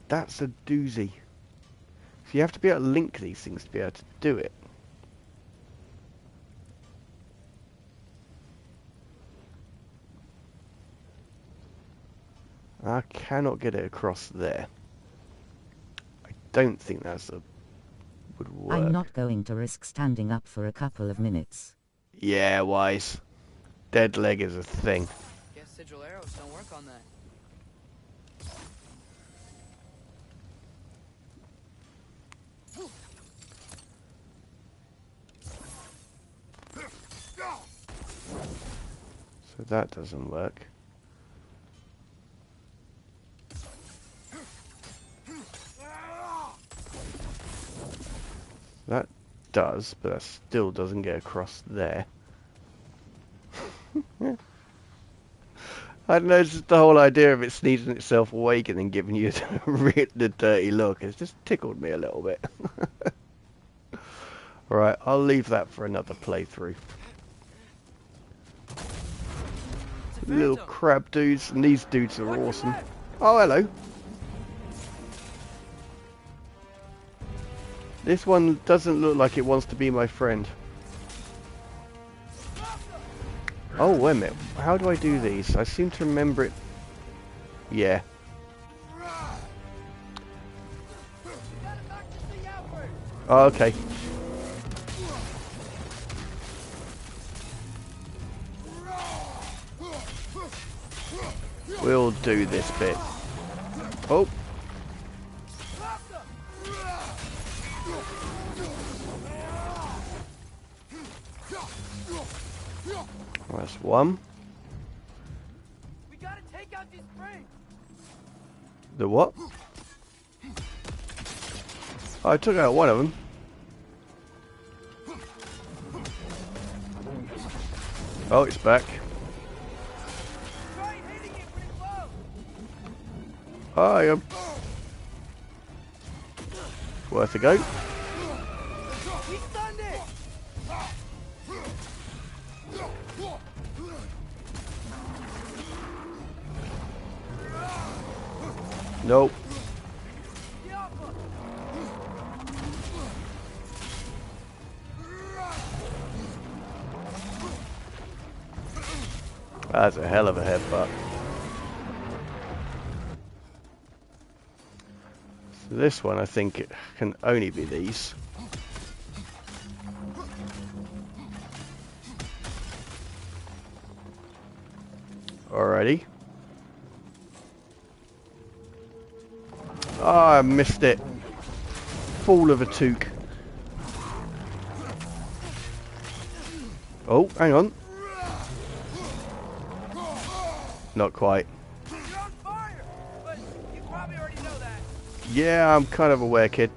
That's a doozy. So you have to be able to link these things to be able to do it. I cannot get it across there. I don't think would work. I'm not going to risk standing up for a couple of minutes. Yeah, wise. Dead leg is a thing. Guess sigil arrows don't work on that. So that doesn't work. That does, but that still doesn't get across there. I don't know, it's just the whole idea of it sneezing itself awake and then giving you the dirty look. It's just tickled me a little bit. Alright, I'll leave that for another playthrough. Little crab dudes, and these dudes are awesome. Oh, hello. This one doesn't look like it wants to be my friend. Oh, wait a minute. How do I do these? I seem to remember it. Yeah. Oh, okay. We'll do this bit. Oh. That's one. We gotta take out these springs. The what? Oh, I took out one of them. Oh, it's back. Try hitting it when it's low. Oh, I am. Worth a go. We stunned it. Nope. That's a hell of a headbutt. So this one, I think it can only be these. Alrighty. Ah, I missed it. Fool of a toque. Oh, hang on. Not quite. You're on fire, but you probably already know that. Yeah, I'm kind of aware, kid.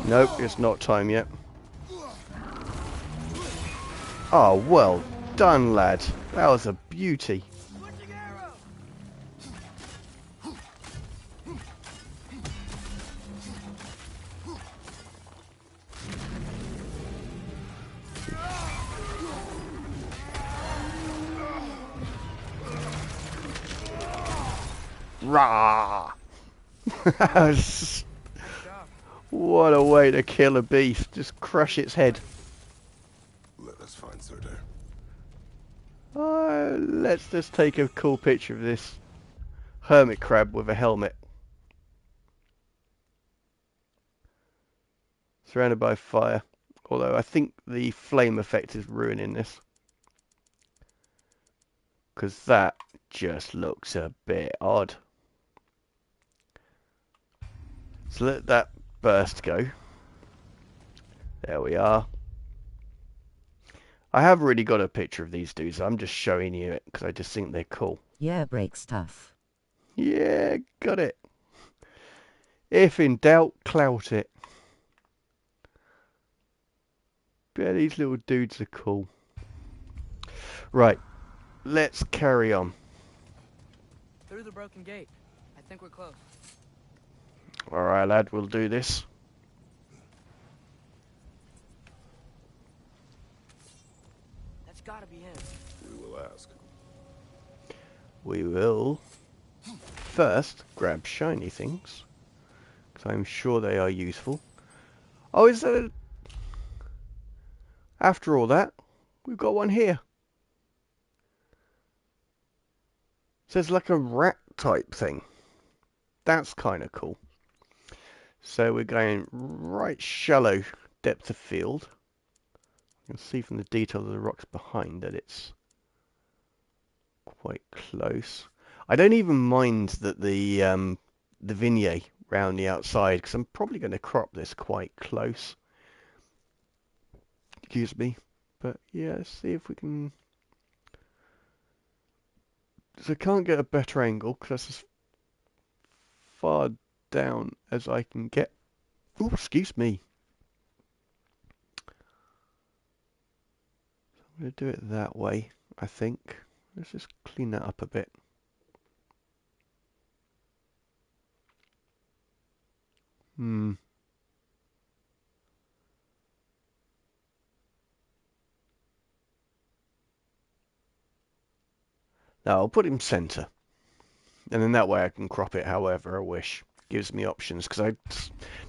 Nope, it's not time yet. Oh, well done, lad. That was a beauty. Rah! What a way to kill a beast. Just crush its head. Let us find Surtur. Let's just take a cool picture of this hermit crab with a helmet. Surrounded by fire. Although I think the flame effect is ruining this. Because that just looks a bit odd. So let that burst go. There we are. I have already got a picture of these dudes. I'm just showing you it because I just think they're cool. Yeah, break stuff. Yeah, got it. If in doubt, clout it. Yeah, these little dudes are cool. Right, let's carry on. Through the broken gate. I think we're close. Alright, lad, we'll do this. That's gotta be him. We will ask. We will first grab shiny things, because I'm sure they are useful. Oh, is that a... After all that, we've got one here. Says like a rat type thing. That's kind of cool. So we're going right shallow depth of field. You can see from the detail of the rocks behind that it's quite close. I don't even mind that the vignette round the outside, because I'm probably going to crop this quite close. Excuse me. But yeah, let's see if we can... So I can't get a better angle, because that's as far down as I can get. Oh, excuse me. I'm going to do it that way, I think. Let's just clean that up a bit. Now I'll put him centre. And then that way I can crop it however I wish. Gives me options, because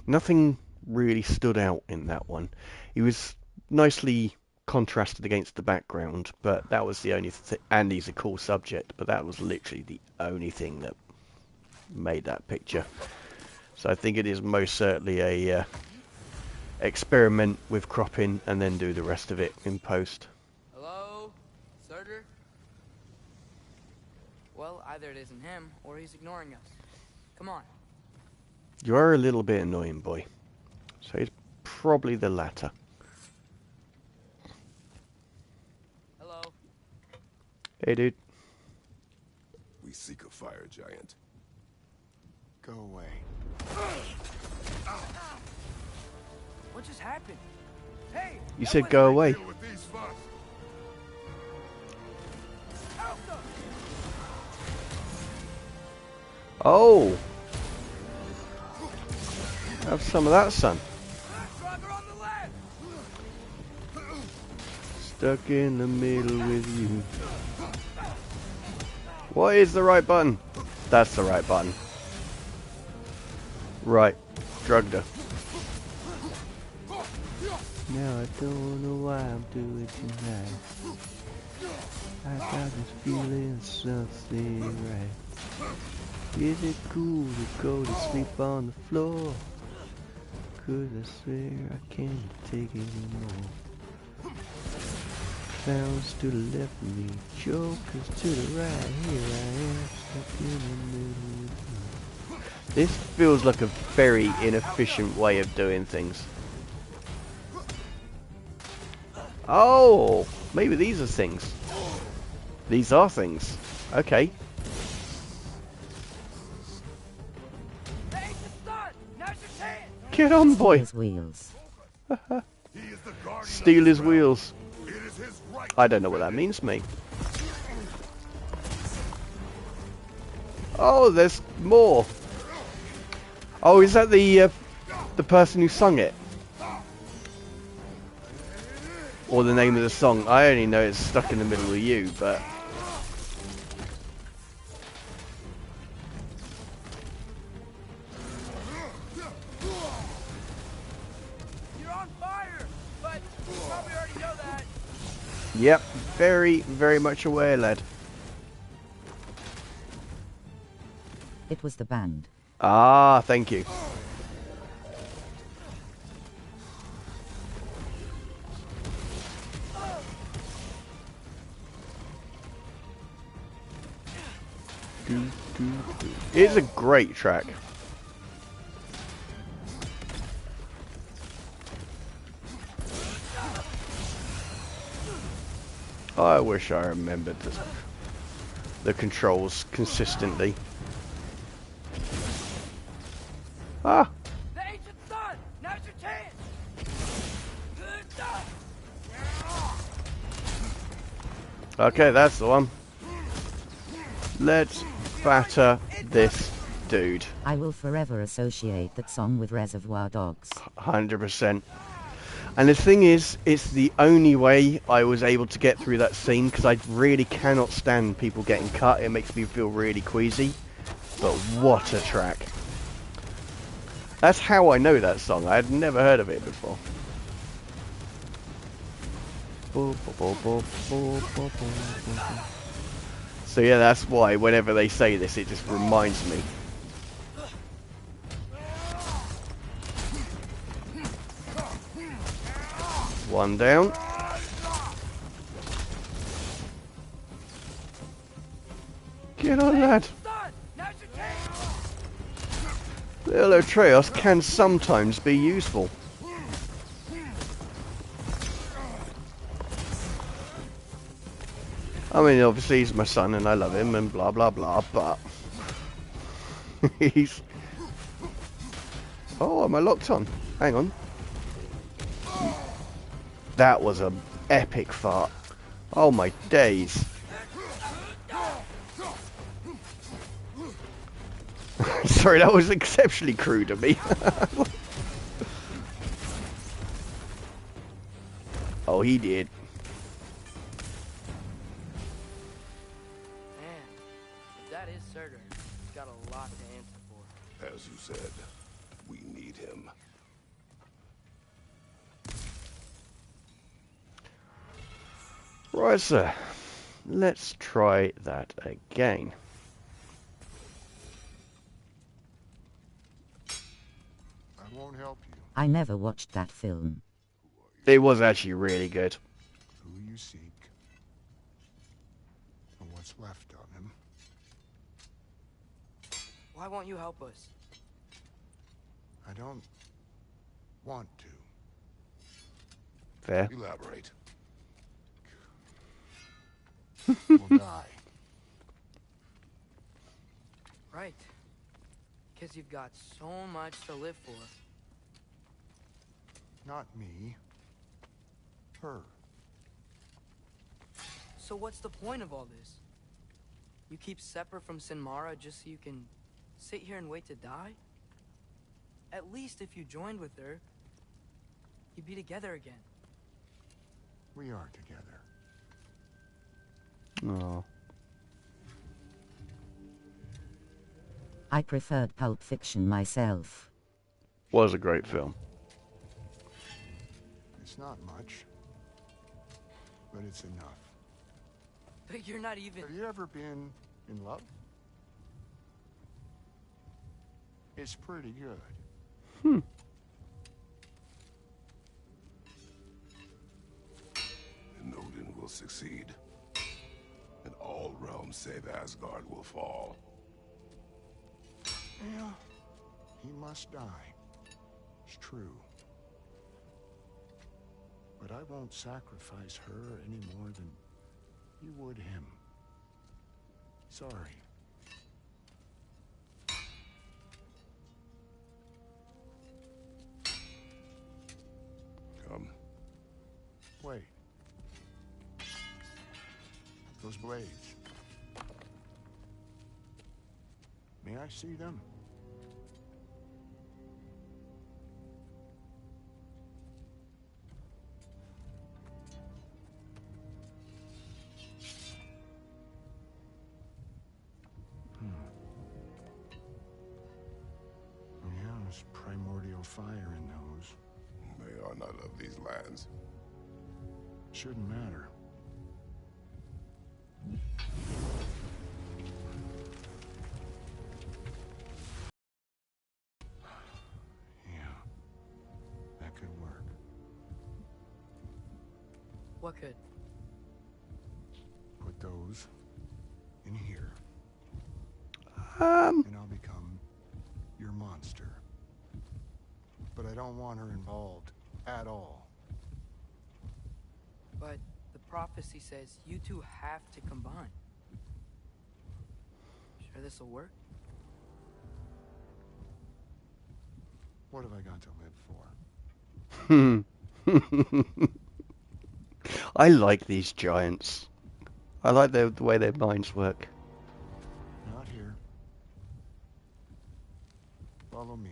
nothing really stood out in that one. He was nicely contrasted against the background, but that was the only thing. And he's a cool subject, but that was literally the only thing that made that picture. So I think it is most certainly a experiment with cropping and then do the rest of it in post. Hello? Surtur? Well, either it isn't him, or he's ignoring us. Come on. You are a little bit annoying, boy. So it's probably the latter. Hello? Hey, dude. We seek a fire giant. Go away. What just happened? Hey! You said go away. Deal with these fucks. Help them! Oh! Have some of that, son. Stronger on the left! Stuck in the middle with you. What is the right button? That's the right button. Right. Drugged her. Now I don't know why I'm doing tonight. I got this feeling something right. Is it cool to go to sleep on the floor? 'Cause I swear I can't take it anymore. Clowns to the left of me, jokers to the right. Here I am, stuck in the middle with you. This feels like a very inefficient way of doing things. Oh, maybe these are things. These are things. Okay. Get on, boy. Steal his wheels. Steal his wheels. I don't know what that means, mate. Oh, there's more. Oh, is that the person who sung it? Or the name of the song? I only know it's Stuck in the Middle of You, but... You're on fire, but you probably already know that. Yep, very, very much aware, lad. It was the band. Ah, thank you. It's a great track. I wish I remembered the controls consistently. Ah! The ancient sun! Now's your chance! Okay, that's the one. Let's batter this dude. I will forever associate that song with Reservoir Dogs. 100%. And the thing is, it's the only way I was able to get through that scene, because I really cannot stand people getting cut. It makes me feel really queasy. But what a track. That's how I know that song. I had never heard of it before. So yeah, that's why whenever they say this, it just reminds me. One down. Get on, lad. Little Atreus can sometimes be useful. I mean, obviously he's my son and I love him and blah blah blah, but he's... Oh, am I locked on? Hang on. That was an epic fart. Oh my days. Sorry, that was exceptionally crude of me. Oh, he did. Man, if that is Surtur, he's got a lot to answer for. As you said, we need him. Right, sir. Let's try that again. I won't help you. I never watched that film. It was actually really good. Who you seek, and what's left of him. Why won't you help us? I don't want to. Fair. Elaborate. We'll die. Right. Because you've got so much to live for. Not me. Her. So what's the point of all this? You keep separate from Sinmara just so you can sit here and wait to die? At least if you joined with her, you'd be together again. We are together. Oh. I preferred Pulp Fiction myself. Was a great film. It's It's not much, but it's enough. But you're not even... Have you ever been in love? It's pretty good. And Odin will succeed. And all realms save Asgard will fall. Yeah, he must die. It's true. But I won't sacrifice her any more than you would him. Sorry. Come. Wait. Those blades. May I see them? Yeah, there's primordial fire in those. They are not of these lands. Shouldn't matter. Yeah, that could work. What could? Put those in here. And I'll become your monster. But I don't want her involved at all. But the prophecy says you two have to combine. Sure this'll work? What have I got to live for? I like these giants. I like the way their minds work. Not here. Follow me.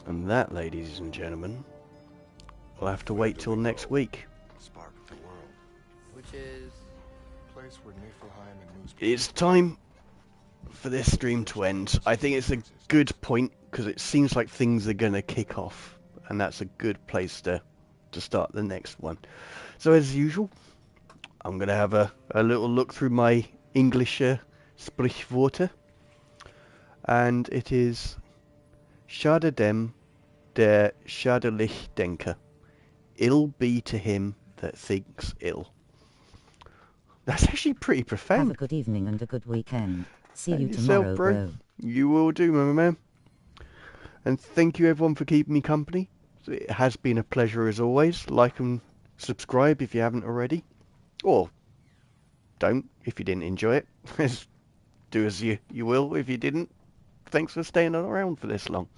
And that, ladies and gentlemen, we'll have to wait till next week. Spark of the world. Which is... Place where Niflheim and Moose... It's time for this stream to end. I think it's a good point, because it seems like things are going to kick off. And that's a good place to start the next one. So as usual, I'm going to have a little look through my English Sprichworte. And it is... Schade dem, der schadlich denke. Ill be to him that thinks ill. That's actually pretty profound. Have a good evening and a good weekend. See you yourself, tomorrow, bro. bro. You will do, my man. And thank you everyone for keeping me company. It has been a pleasure as always. Like and subscribe if you haven't already. Or don't if you didn't enjoy it. Do as you will if you didn't. Thanks for staying around for this long.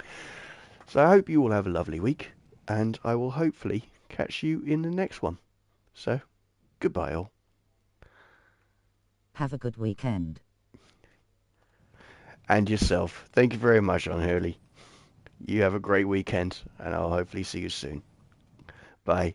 So I hope you all have a lovely week. And I will hopefully catch you in the next one. So, goodbye all. Have a good weekend. And yourself. Thank you very much, John Hurley. You have a great weekend, and I'll hopefully see you soon. Bye.